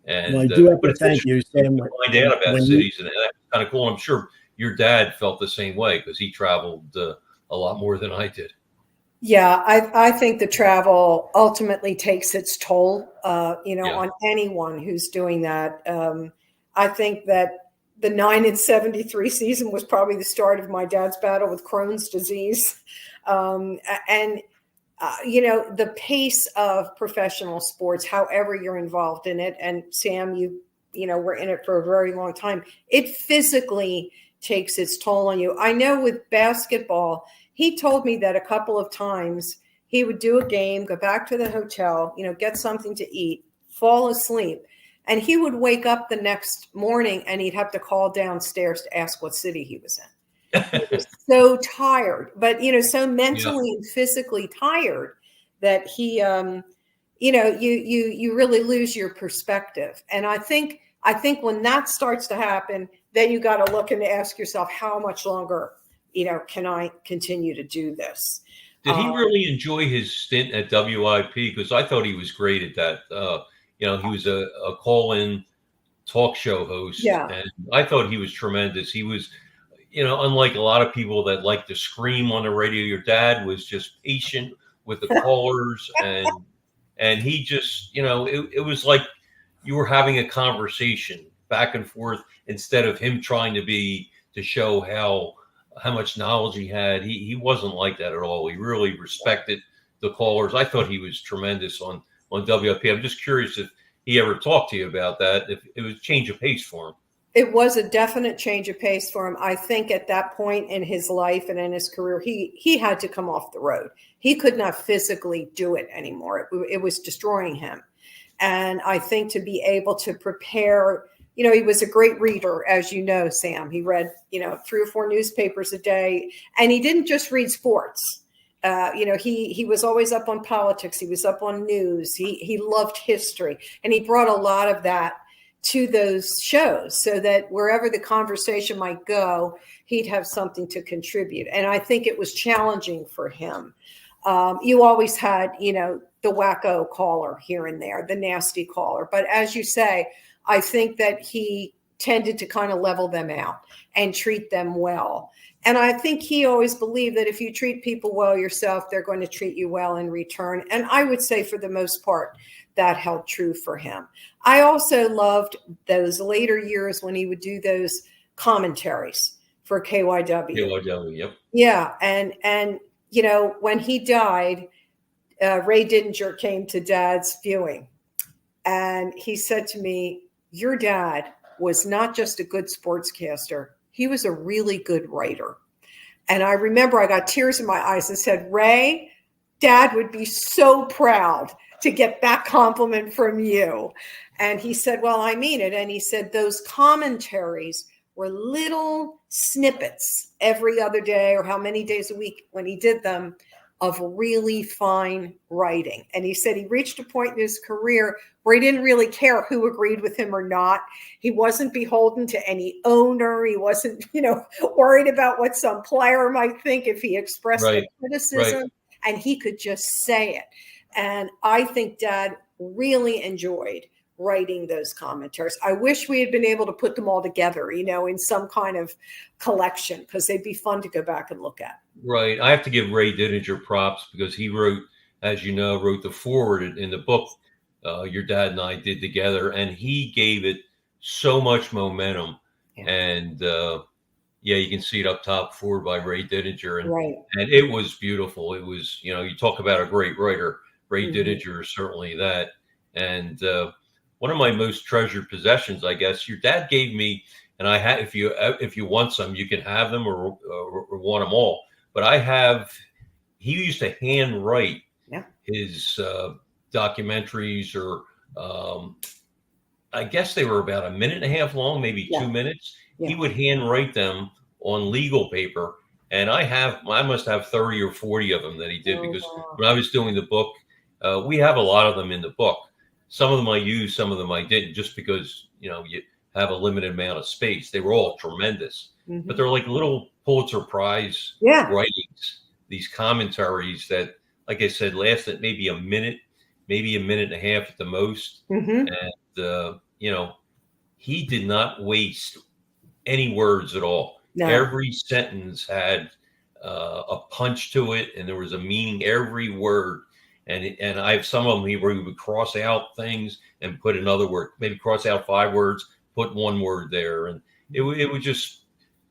And I do have to thank you, Sam. To find out about cities, and that's kind of cool. I'm sure your dad felt the same way, because he traveled a lot more than I did. Yeah, I think the travel ultimately takes its toll, on anyone who's doing that. I think that the 9-73 season was probably the start of my dad's battle with Crohn's disease. The pace of professional sports, however you're involved in it, and Sam, you were in it for a very long time, it physically takes its toll on you. I know with basketball, he told me that a couple of times he would do a game, go back to the hotel, get something to eat, fall asleep, and he would wake up the next morning and he'd have to call downstairs to ask what city he was in. He was so tired, but so mentally and physically tired that he, you really lose your perspective. And I think when that starts to happen, then you got to look and ask yourself, how much longer, can I continue to do this? Did he really enjoy his stint at WIP? Because I thought he was great at that. He was a call-in talk show host, and I thought he was tremendous. He was, unlike a lot of people that like to scream on the radio, your dad was just patient with the callers, and he just, it was like you were having a conversation back and forth, instead of him trying to show how much knowledge he had. He wasn't like that at all. He really respected the callers. I thought he was tremendous on WIP. I'm just curious if he ever talked to you about that, if it was a change of pace for him. It was a definite change of pace for him. I think at that point in his life and in his career, he had to come off the road. He could not physically do it anymore. It was destroying him. And I think to be able to prepare, he was a great reader, as you know, Sam. He read, 3 or 4 newspapers a day, and he didn't just read sports. He was always up on politics. He was up on news. He loved history, and he brought a lot of that to those shows, so that wherever the conversation might go, he'd have something to contribute. And I think it was challenging for him. You always had, the wacko caller here and there, the nasty caller. But as you say, I think that he tended to kind of level them out and treat them well. And I think he always believed that if you treat people well yourself, they're going to treat you well in return. And I would say for the most part, that held true for him. I also loved those later years when he would do those commentaries for KYW. KYW, yep. Yeah. And when he died, Ray Didinger came to Dad's viewing. And he said to me, your dad was not just a good sportscaster. He was a really good writer. And I remember I got tears in my eyes and said, Ray, Dad would be so proud to get that compliment from you. And he said, well, I mean it. And he said those commentaries were little snippets every other day, or how many days a week when he did them, of really fine writing. And he said he reached a point in his career where he didn't really care who agreed with him or not. He wasn't beholden to any owner. He wasn't, worried about what some player might think if he expressed a criticism. Right. and he could just say it. And I think Dad really enjoyed writing those commentaries. I wish we had been able to put them all together, in some kind of collection, because they'd be fun to go back and look at. Right. I have to give Ray Dininger props because he wrote, as you know, wrote the forward in the book your dad and I did together, and he gave it so much momentum. Yeah. And you can see it up top, forward by Ray Dininger, and it was beautiful. It was, you talk about a great writer. Ray Dininger is certainly that. And one of my most treasured possessions, I guess, your dad gave me, and I have. If you want some, you can have them or want them all. But he used to hand write his documentaries, or I guess they were about a minute and a half long, maybe 2 minutes. Yeah. He would hand write them on legal paper, and I must have 30 or 40 of them that he did, because when I was doing the book, we have a lot of them in the book. Some of them I used, some of them I didn't, just because you have a limited amount of space. They were all tremendous, but they're like little Pulitzer Prize writings. These commentaries that, like I said, lasted maybe a minute and a half at the most. And he did not waste any words at all. No. Every sentence had a punch to it, and there was a meaning, every word. And I have some of them where he would cross out things and put another word, maybe cross out 5 words, put one word there. And it was just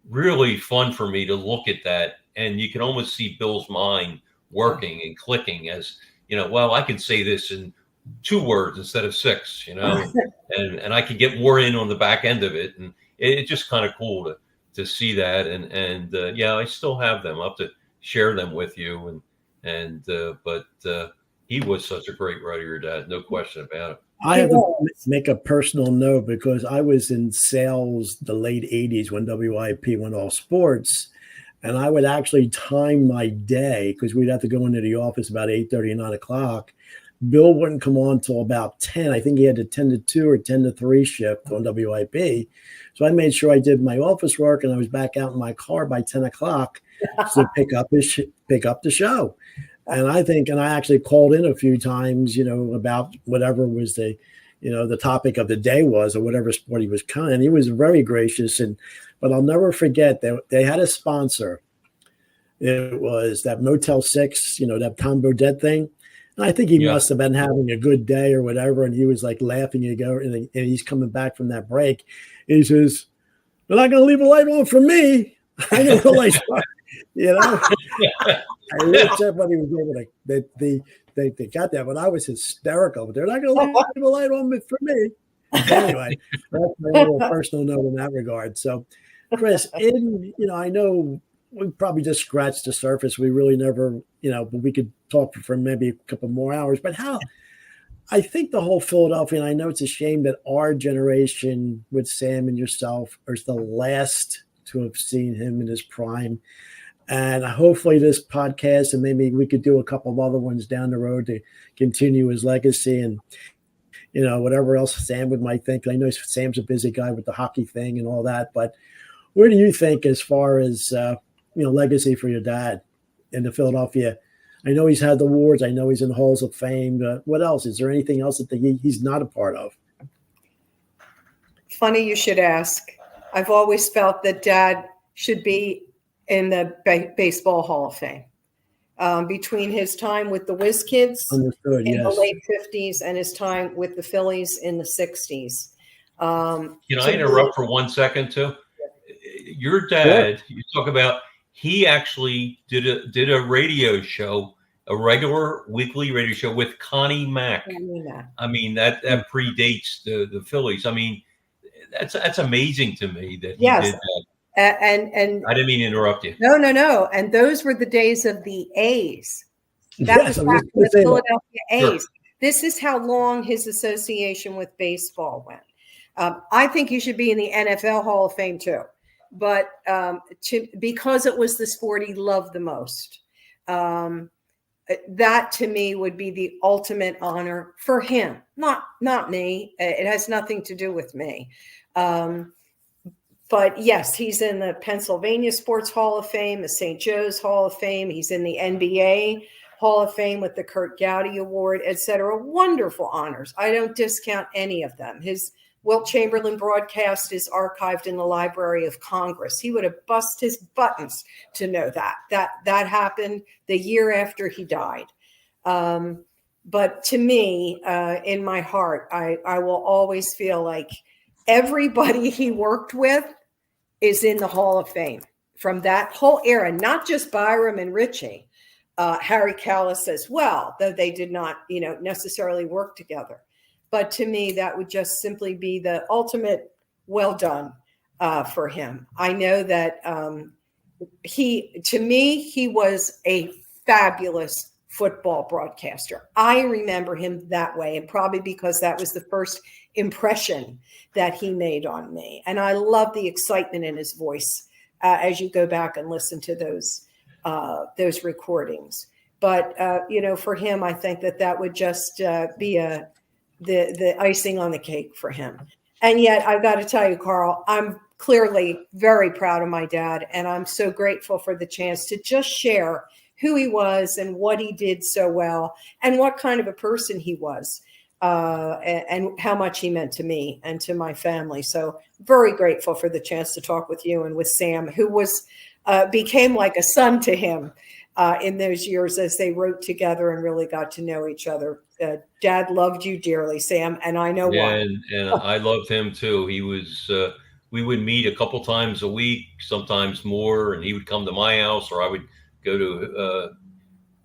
really fun for me to look at that. And you can almost see Bill's mind working and clicking as, well, I can say this in 2 words instead of 6, and I can get more in on the back end of it. And it's just kind of cool to see that. And I still have them. I'll have to share them with you. But he was such a great writer, your dad, no question about it. I have to make a personal note, because I was in sales the late 80s when WIP went all sports, and I would actually time my day, because we'd have to go into the office about 8:30, 9 o'clock. Bill wouldn't come on till about 10. I think he had a 10 to 2 or 10 to 3 shift on WIP. So I made sure I did my office work, and I was back out in my car by 10 o'clock to pick up the show. And I actually called in a few times, about whatever was the topic of the day was, or whatever sport he was covering. And he was very gracious. But I'll never forget that they had a sponsor. It was that Motel 6, that Tom Bodett thing. And I think he must have been having a good day or whatever. And he was like laughing and he's coming back from that break. He says, "They're not going to leave a light on for me. I know the light's on." I looked at what he was able to. They got that, but I was hysterical. But they're not going to leave a light on for me. Anyway, that's my little personal note in that regard. So, Chris, I know we probably just scratched the surface. We really never, but we could talk for maybe a couple more hours. But I think the whole Philadelphia, and I know it's a shame that our generation with Sam and yourself are the last to have seen him in his prime. And hopefully this podcast, and maybe we could do a couple of other ones down the road to continue his legacy, and, whatever else Sam might think. I know Sam's a busy guy with the hockey thing and all that, but where do you think as far as, legacy for your dad in the Philadelphia? I know he's had the awards. I know he's in the Halls of Fame. What else? Is there anything else that he's not a part of? Funny you should ask. I've always felt that Dad should be in the Baseball Hall of Fame. Between his time with the Whiz Kids in the late 50s and his time with the Phillies in the 60s. Can I interrupt for 1 second too? Your dad, you talk about, he actually did a radio show, a regular weekly radio show with Connie Mack. I mean, that predates the Phillies. I mean, that's amazing to me that he did that. And I didn't mean to interrupt you. No. And those were the days of the A's. That was back in the Philadelphia A's. Sure. This is how long his association with baseball went. I think he should be in the NFL Hall of Fame too. But because it was the sport he loved the most, that to me would be the ultimate honor for him, not me. It has nothing to do with me. But yes, he's in the Pennsylvania Sports Hall of Fame, the St. Joe's Hall of Fame. He's in the NBA Hall of Fame with the Kurt Gowdy Award, etc. Wonderful honors. I don't discount any of them. His Wilt Chamberlain broadcast is archived in the Library of Congress. He would have bust his buttons to know that happened the year after he died. But to me, in my heart, I will always feel like everybody he worked with is in the Hall of Fame from that whole era, not just Byram and Richie, Harry Callis as well, though they did not, necessarily work together. But to me, that would just simply be the ultimate well done for him. I know that he was a fabulous football broadcaster. I remember him that way, and probably because that was the first impression that he made on me. And I love the excitement in his voice as you go back and listen to those recordings. But for him, I think that would just be the icing on the cake for him. And yet, I've got to tell you, Carl, I'm clearly very proud of my dad, and I'm so grateful for the chance to just share who he was and what he did so well and what kind of a person he was and how much he meant to me and to my family. So very grateful for the chance to talk with you and with Sam, who became like a son to him in those years as they wrote together and really got to know each other. Dad loved you dearly, Sam, and I know why. And I loved him too. He was. We would meet a couple times a week, sometimes more, and he would come to my house, or I would go to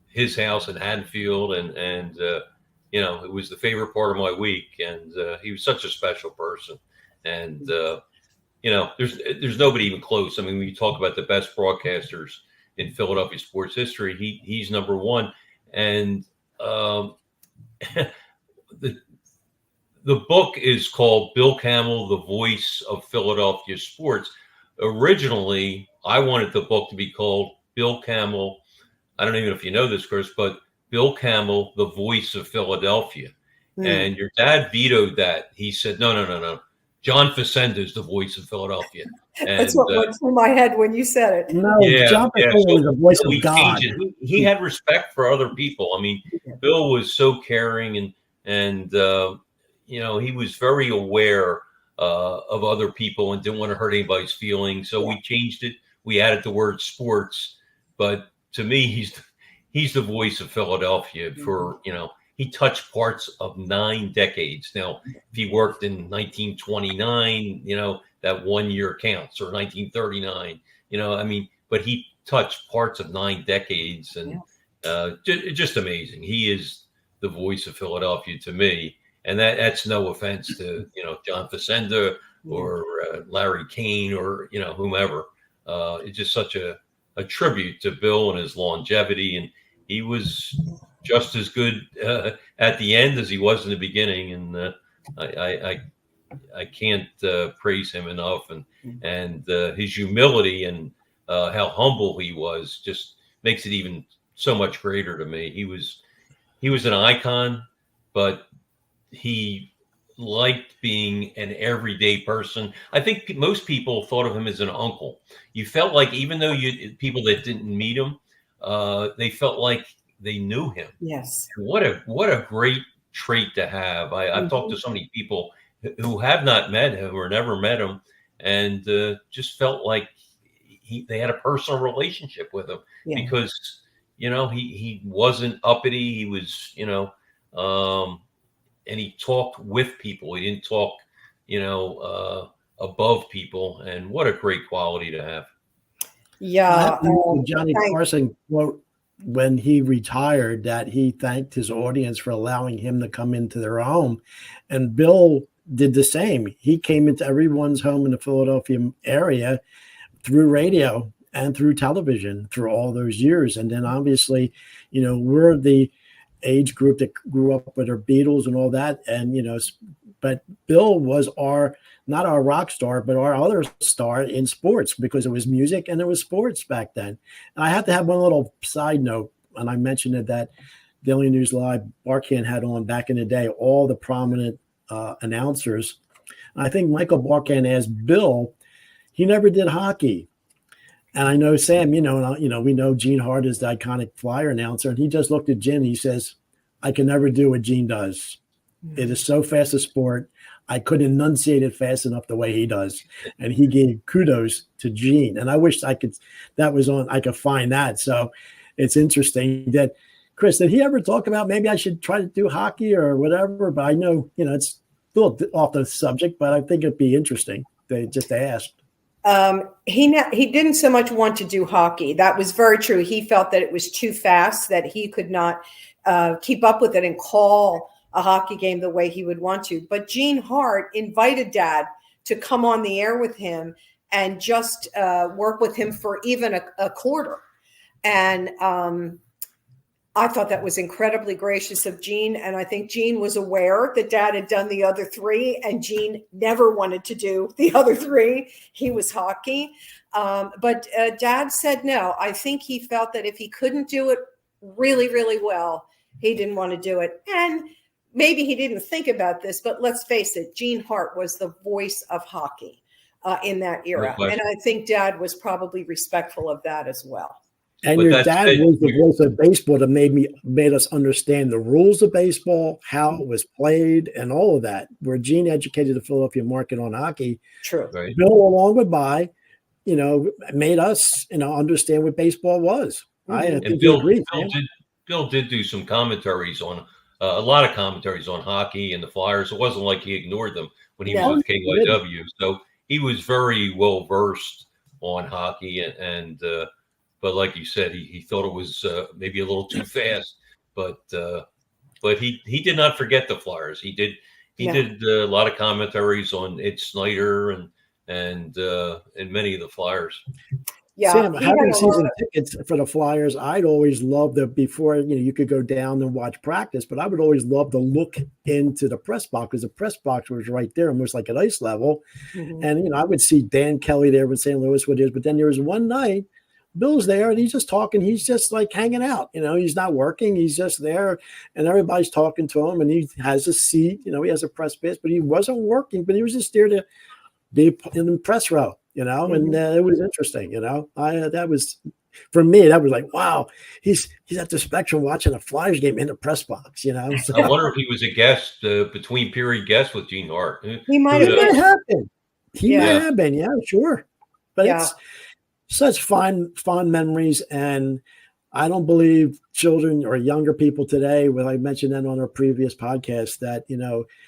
his house in Haddonfield, and it was the favorite part of my week. And he was such a special person, and there's nobody even close. I mean, when you talk about the best broadcasters in Philadelphia sports history, he's number one. And the book is called Bill Campbell, The Voice of Philadelphia Sports. Originally, I wanted the book to be called Bill Campbell. I don't even know if you know this, Chris, but Bill Campbell, The Voice of Philadelphia. And your dad vetoed that. He said, no. John Facenda is the voice of Philadelphia. And, that's what went through my head when you said it. No, John Facenda was the voice of God. He had respect for other people. I mean, Bill was so caring, and he was very aware of other people and didn't want to hurt anybody's feelings. So we changed it. We added the word sports. But to me, he's the voice of Philadelphia for, he touched parts of 9 decades. Now, if he worked in 1929, that 1 year counts, or 1939, but he touched parts of 9 decades, and just amazing. He is the voice of Philadelphia to me. And that's no offense to, John Facenda or Larry Kane or, whomever. It's just such a tribute to Bill and his longevity. And he was just as good at the end as he was in the beginning. And I can't praise him enough. And his humility and how humble he was just makes it even so much greater to me. He was an icon, but he liked being an everyday person. I think most people thought of him as an uncle. You felt like, even though people that didn't meet him, they felt like they knew him. Yes. And what a great trait to have. I've talked to so many people who have not met him or never met him, and just felt like they had a personal relationship with him because, he wasn't uppity. He was, and he talked with people. He didn't talk, above people. And what a great quality to have. Yeah. Johnny Carson quote when he retired that he thanked his audience for allowing him to come into their home. And Bill did the same. He came into everyone's home in the Philadelphia area through radio and through television through all those years. And then obviously, we're the age group that grew up with our Beatles and all that. And, but Bill was not our rock star, but our other star in sports, because it was music and it was sports back then. And I have to have one little side note. And I mentioned it, that Daily News Live, Barkan had on back in the day, all the prominent announcers. And I think Michael Barkan asked Bill, he never did hockey. And I know Sam, we know Gene Hart is the iconic Flyer announcer, and he just looked at Gene. He says, I can never do what Gene does. It is so fast a sport. I couldn't enunciate it fast enough the way he does. And he gave kudos to Gene. And I wish I could find that. So it's interesting that, Chris, did he ever talk about maybe I should try to do hockey or whatever? But I know, it's a little off the subject, but I think it'd be interesting just to ask. He didn't so much want to do hockey. That was very true. He felt that it was too fast, that he could not keep up with it and call a hockey game the way he would want to. But Gene Hart invited Dad to come on the air with him and just work with him for even a quarter. And I thought that was incredibly gracious of Gene. And I think Gene was aware that Dad had done the other three, and Gene never wanted to do the other three. He was hockey. But Dad said no. I think he felt that if he couldn't do it really, really well, he didn't want to do it. And maybe he didn't think about this, but let's face it, Gene Hart was the voice of hockey in that era. And I think Dad was probably respectful of that as well. And your dad was the voice of baseball that made us understand the rules of baseball, how it was played, and all of that. Where Gene educated the Philadelphia market on hockey. True. Right. Bill, along with made us, understand what baseball was. I think Bill did do some commentaries on a lot of commentaries on hockey and the Flyers. It wasn't like he ignored them when he was with KYW. So he was very well versed on hockey, and but like you said, he thought it was maybe a little too fast. But he did not forget the Flyers. He did a lot of commentaries on Ed Snyder and many of the Flyers. Yeah, Sam, having season tickets for the Flyers, I'd always love that before, you could go down and watch practice, but I would always love to look into the press box because the press box was right there, almost like at ice level. Mm-hmm. And, I would see Dan Kelly there with St. Louis with his, but then there was one night, Bill's there and he's just talking. He's just like hanging out, he's not working. He's just there and everybody's talking to him and he has a seat, he has a press pass, but he wasn't working, but he was just there to be in the press row. And it was interesting, that was, for me, that was like, wow, he's at the Spectrum watching a Flyers game in the press box, So, I wonder if he was a guest, between period guest with Gene Hart. He might have been. He might have been, yeah, sure. But it's such fond memories. And I don't believe children or younger people today, well, I mentioned that on our previous podcast, that,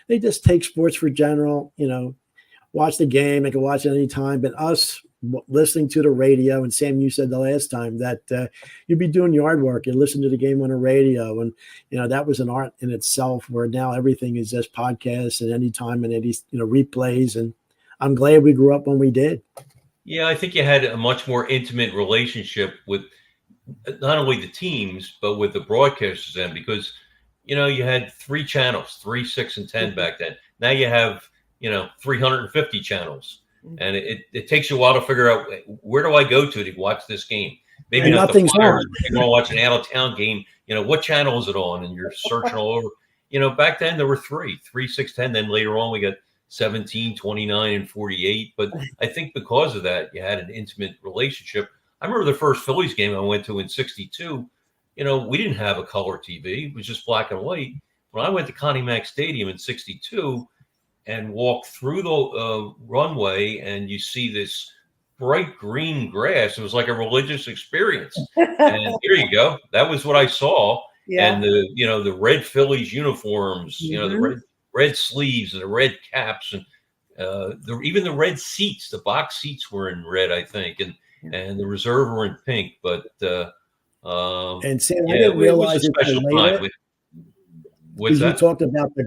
they just take sports for general, watch the game. They can watch it anytime. But us listening to the radio, and Sam, you said the last time that you'd be doing yard work and listen to the game on the radio. And, that was an art in itself where now everything is just podcasts and anytime and any, replays. And I'm glad we grew up when we did. Yeah, I think you had a much more intimate relationship with not only the teams, but with the broadcasters then, because, you had 3 channels, 3, 6, and 10 back then. Now you have 350 channels, and it takes you a while to figure out where do I go to watch this game. Maybe not the Flyers. You want to watch an out of town game. What channel is it on? And you're searching all over. Back then there were 3, 6, 10. Then later on we got 17, 29, and 48. But I think because of that, you had an intimate relationship. I remember the first Phillies game I went to in '62. We didn't have a color TV; it was just black and white. When I went to Connie Mack Stadium in '62. And walk through the runway, and you see this bright green grass. It was like a religious experience. And here you go. That was what I saw. Yeah. And the red Phillies uniforms, the red sleeves and the red caps, and even the red seats. The box seats were in red, I think, and the reserve were in pink. But and Sam, I didn't realize it was a special time. You talked about the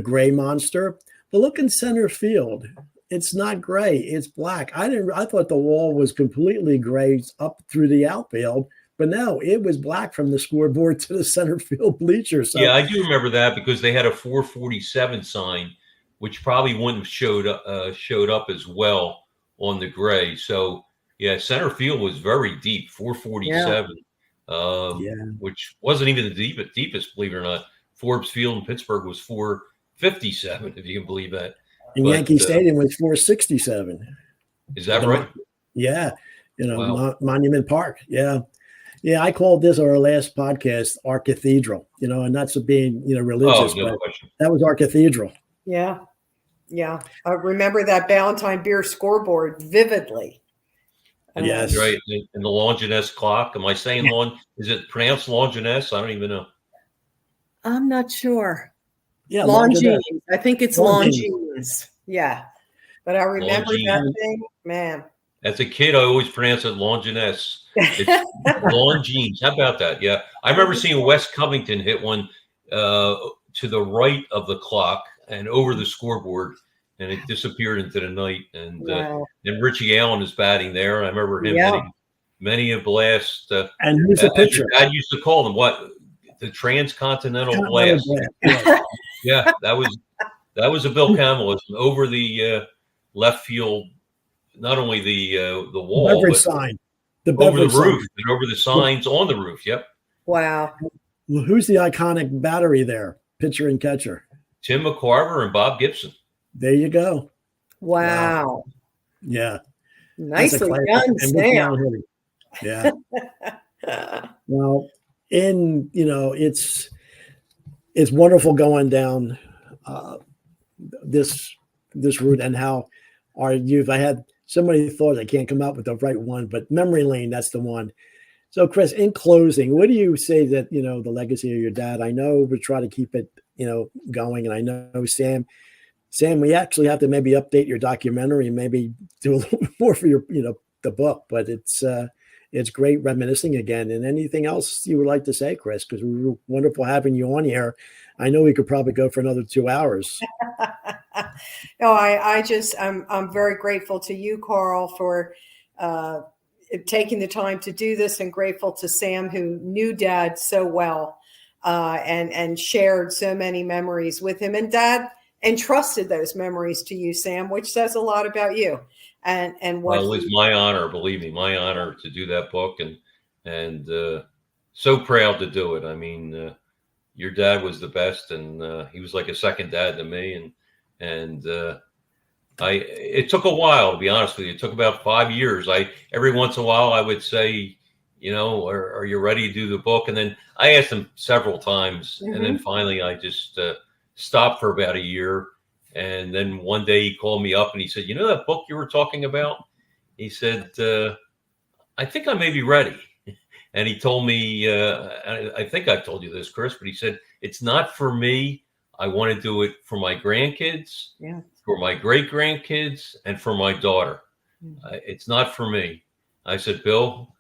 gray monster. The look in center field, it's not gray, it's black. I thought the wall was completely gray up through the outfield, but no, it was black from the scoreboard to the center field bleachers. So, yeah, I do remember that because they had a 447 sign, which probably wouldn't have showed up as well on the gray. So yeah, center field was very deep, 447. Yeah. Which wasn't even the deepest, believe it or not. Forbes Field in Pittsburgh was 457, if you can believe that. And Yankee Stadium was 467. Is that right? Yeah. Wow. Monument Park. Yeah. Yeah. I called this our last podcast, our cathedral, and not so being, religious, Oh, no but question. that was our cathedral. Yeah. Yeah. I remember that Ballantine beer scoreboard vividly. Yes. Right. And the Longinus clock. Am I saying is it pronounced Longinus? I don't even know. I'm not sure. Yeah. Longines. I think it's Longines. Longines. Yeah. But I remember that thing, man. As a kid, I always pronounce it Longinus. It's Longines. How about that? Yeah. I remember seeing Wes Covington hit one to the right of the clock and over the scoreboard, and it disappeared into the night. And then Richie Allen is batting there. I remember him hitting many a blast. And who's the pitcher? Dad used to call them the transcontinental blast. Yeah, that was a Bill Campbell over the left field. Not only the wall, beverage but sign, over the roof and over the signs on the roof. Yep. Wow. Well, who's the iconic battery there? Pitcher and catcher. Tim McCarver and Bob Gibson. There you go. Wow. Yeah. Nicely done, Sam. Yeah. Well, it's wonderful going down this route and how our youth. I had so many thoughts. I can't come up with the right one, but memory lane, that's the one. So, Chris, in closing, what do you say that, the legacy of your dad? I know we try to keep it, going. And I know, Sam, we actually have to maybe update your documentary and maybe do a little bit more for your, the book. But it's great reminiscing again. And anything else you would like to say, Chris? Because we were wonderful having you on here. I know we could probably go for another 2 hours. No, I'm very grateful to you, Carl, for taking the time to do this, and grateful to Sam, who knew Dad so well and shared so many memories with him. And Dad entrusted those memories to you, Sam, which says a lot about you. And what it was my honor, believe me, my honor to do that book, and so proud to do it. I mean, your dad was the best, and he was like a second dad to me, and it took a while, to be honest with you. It took about 5 years. Every once in a while I would say, are you ready to do the book? And then I asked him several times, and then finally I just stopped for about a year. And then one day he called me up and he said, that book you were talking about? He said, I think I may be ready. And he told me, I think I've told you this, Chris, but he said, it's not for me. I want to do it for my grandkids, for my great grandkids, and for my daughter. It's not for me. I said, Bill,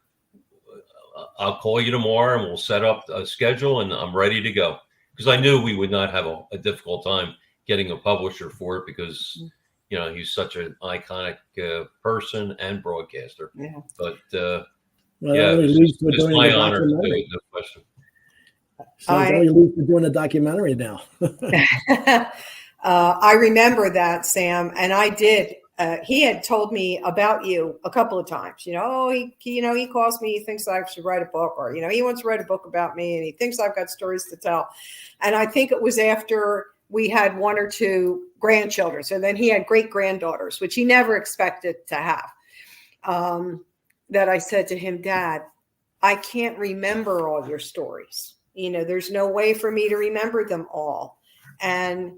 I'll call you tomorrow and we'll set up a schedule, and I'm ready to go. Because I knew we would not have a difficult time getting a publisher for it, because he's such an iconic person and broadcaster. Yeah. But it's my honor to do it, no question. So it's only leads to doing a documentary now. I remember that, Sam, and I did. He had told me about you a couple of times. He calls me. He thinks I should write a book, or he wants to write a book about me, and he thinks I've got stories to tell. And I think it was after we had 1 or 2 grandchildren. So then he had great granddaughters, which he never expected to have. That I said to him, Dad, I can't remember all your stories. There's no way for me to remember them all. And,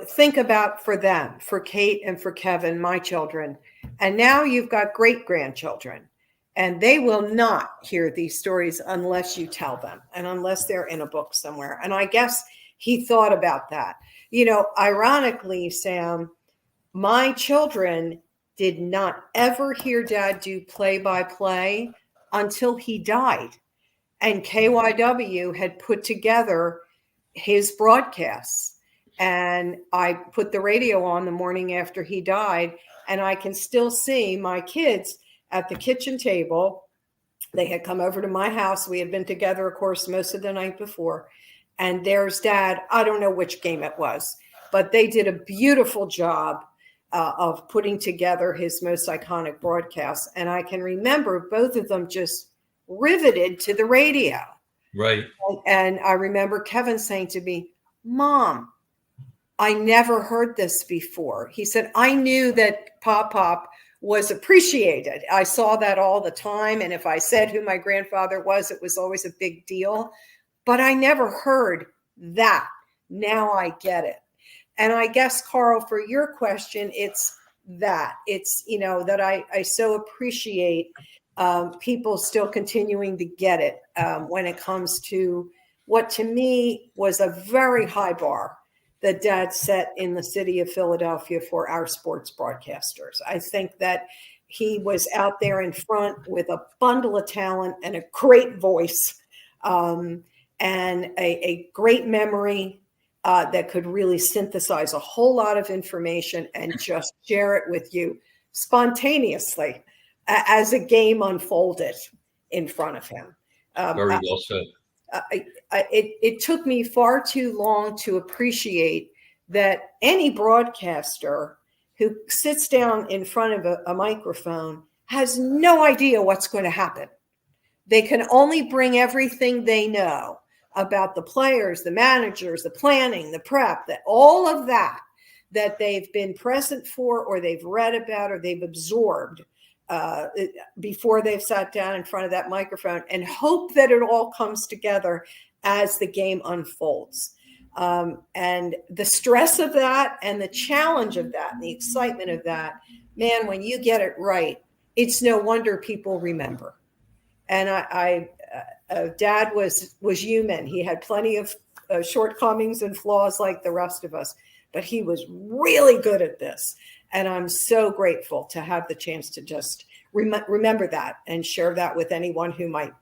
think about for them, for Kate and for Kevin, my children. And now you've got great grandchildren, and they will not hear these stories unless you tell them, and unless they're in a book somewhere. And I guess he thought about that. Ironically, Sam, my children did not ever hear Dad do play-by-play until he died. And KYW had put together his broadcasts. And I put the radio on the morning after he died, and I can still see my kids at the kitchen table. They had come over to my house. We had been together, of course, most of the night before. And there's Dad. I don't know which game it was, but they did a beautiful job of putting together his most iconic broadcasts. And I can remember both of them just riveted to the radio. Right. And I remember Kevin saying to me, Mom, I never heard this before. He said, I knew that Pop was appreciated. I saw that all the time. And if I said who my grandfather was, it was always a big deal. But I never heard that. Now I get it. And I guess, Carl, for your question, it's that. It's, that I so appreciate people still continuing to get it when it comes to what to me was a very high bar that Dad set in the city of Philadelphia for our sports broadcasters. I think that he was out there in front with a bundle of talent and a great voice and a great memory that could really synthesize a whole lot of information and just share it with you spontaneously as a game unfolded in front of him. Very well said. It took me far too long to appreciate that any broadcaster who sits down in front of a microphone has no idea what's going to happen. They can only bring everything they know about the players, the managers, the planning, the prep, that all of that they've been present for, or they've read about, or they've absorbed before they've sat down in front of that microphone, and hope that it all comes together as the game unfolds. And the stress of that and the challenge of that and the excitement of that, man, when you get it right, it's no wonder people remember. And Dad was human. He had plenty of shortcomings and flaws like the rest of us, but he was really good at this. And I'm so grateful to have the chance to just remember that and share that with anyone who might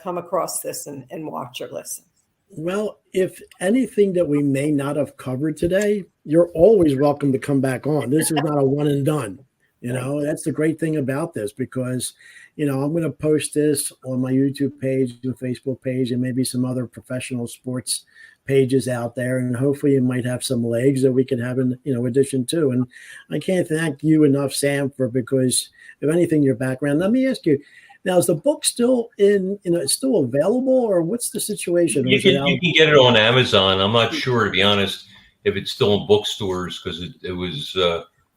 come across this and watch or listen. Well, if anything that we may not have covered today, you're always welcome to come back on. This is not a one and done. That's the great thing about this, because, I'm going to post this on my YouTube page, the Facebook page, and maybe some other professional sports pages out there. And hopefully it might have some legs that we can have in, addition to. And I can't thank you enough, Sam, because if anything, your background. Let me ask you, now, is the book still it's still available, or what's the situation? You can get it on Amazon. I'm not sure, to be honest, if it's still in bookstores, because it was,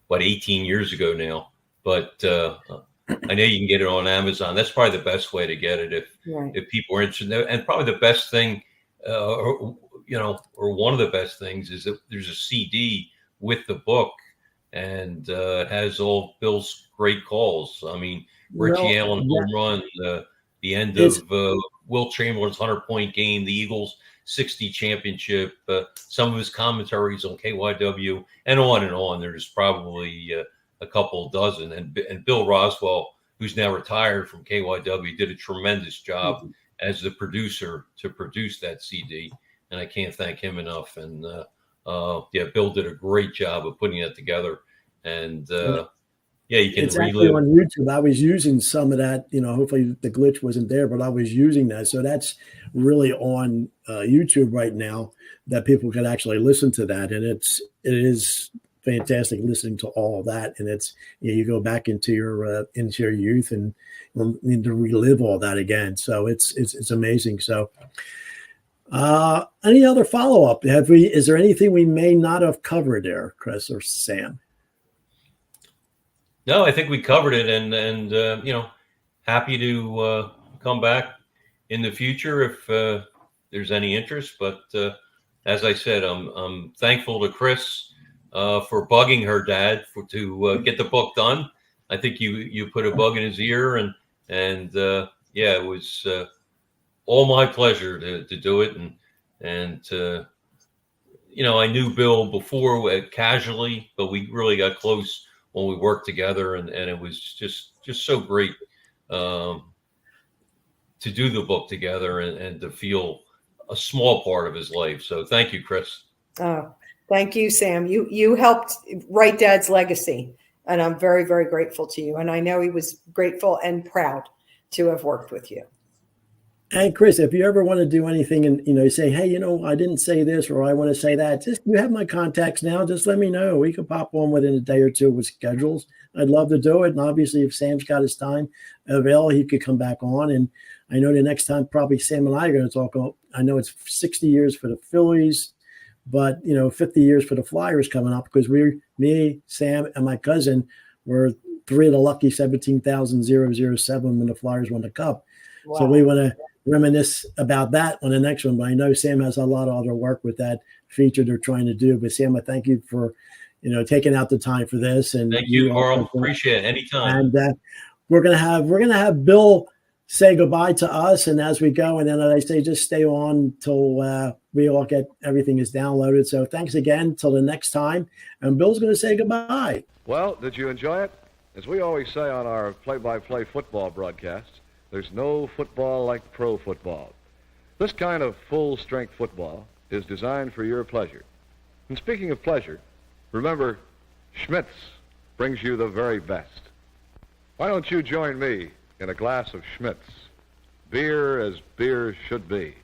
18 years ago now. But I know you can get it on Amazon. That's probably the best way to get it if people are interested. And probably the best thing, or one of the best things, is that there's a CD with the book, and it has all Bill's great calls. I mean, Richie Allen home run, the end of Wilt Chamberlain's 100-point game, the Eagles' 60 championship, some of his commentaries on KYW, and on and on. There's probably a couple dozen. And Bill Roswell, who's now retired from KYW, did a tremendous job as the producer to produce that CD. And I can't thank him enough. And Bill did a great job of putting that together. And you can relive on YouTube. I was using some of that, hopefully the glitch wasn't there, but I was using that. So that's really on YouTube right now, that people can actually listen to that. And it is fantastic listening to all of that. And it's, you go back into your youth and need to relive all that again. So it's amazing. So any other follow-up? Is there anything we may not have covered there, Chris or Sam? No, I think we covered it, and happy to come back in the future if there's any interest. But as I said, I'm thankful to Chris for bugging her dad to get the book done. I think you put a bug in his ear, and it was all my pleasure to do it. And I knew Bill before casually, but we really got close when we worked together, and it was just so great to do the book together and to feel a small part of his life. So thank you, Chris. Oh, thank you, Sam. You helped write Dad's legacy, and I'm very, very grateful to you. And I know he was grateful and proud to have worked with you. And Chris, if you ever want to do anything and, say, hey, I didn't say this, or I want to say that, you have my contacts now. Just let me know. We could pop on within a day or two with schedules. I'd love to do it. And obviously, if Sam's got his time available, he could come back on. And I know the next time probably Sam and I are going to talk. I know it's 60 years for the Phillies, but, 50 years for the Flyers coming up, because me, Sam, and my cousin were 3 of the lucky 17,007 when the Flyers won the Cup. Wow. So we want to reminisce about that on the next one. But I know Sam has a lot of other work with that feature they're trying to do. But Sam, I thank you for, taking out the time for this. And Thank you, Carl. Appreciate it. Anytime. And we're gonna have Bill say goodbye to us, and as we go, and then as I say, just stay on till we all get everything is downloaded. So thanks again till the next time, and Bill's going to say goodbye. Well, did you enjoy it? As we always say on our play-by-play football broadcasts, there's no football like pro football. This kind of full-strength football is designed for your pleasure. And speaking of pleasure, remember, Schmitz brings you the very best. Why don't you join me in a glass of Schmitz? Beer as beer should be.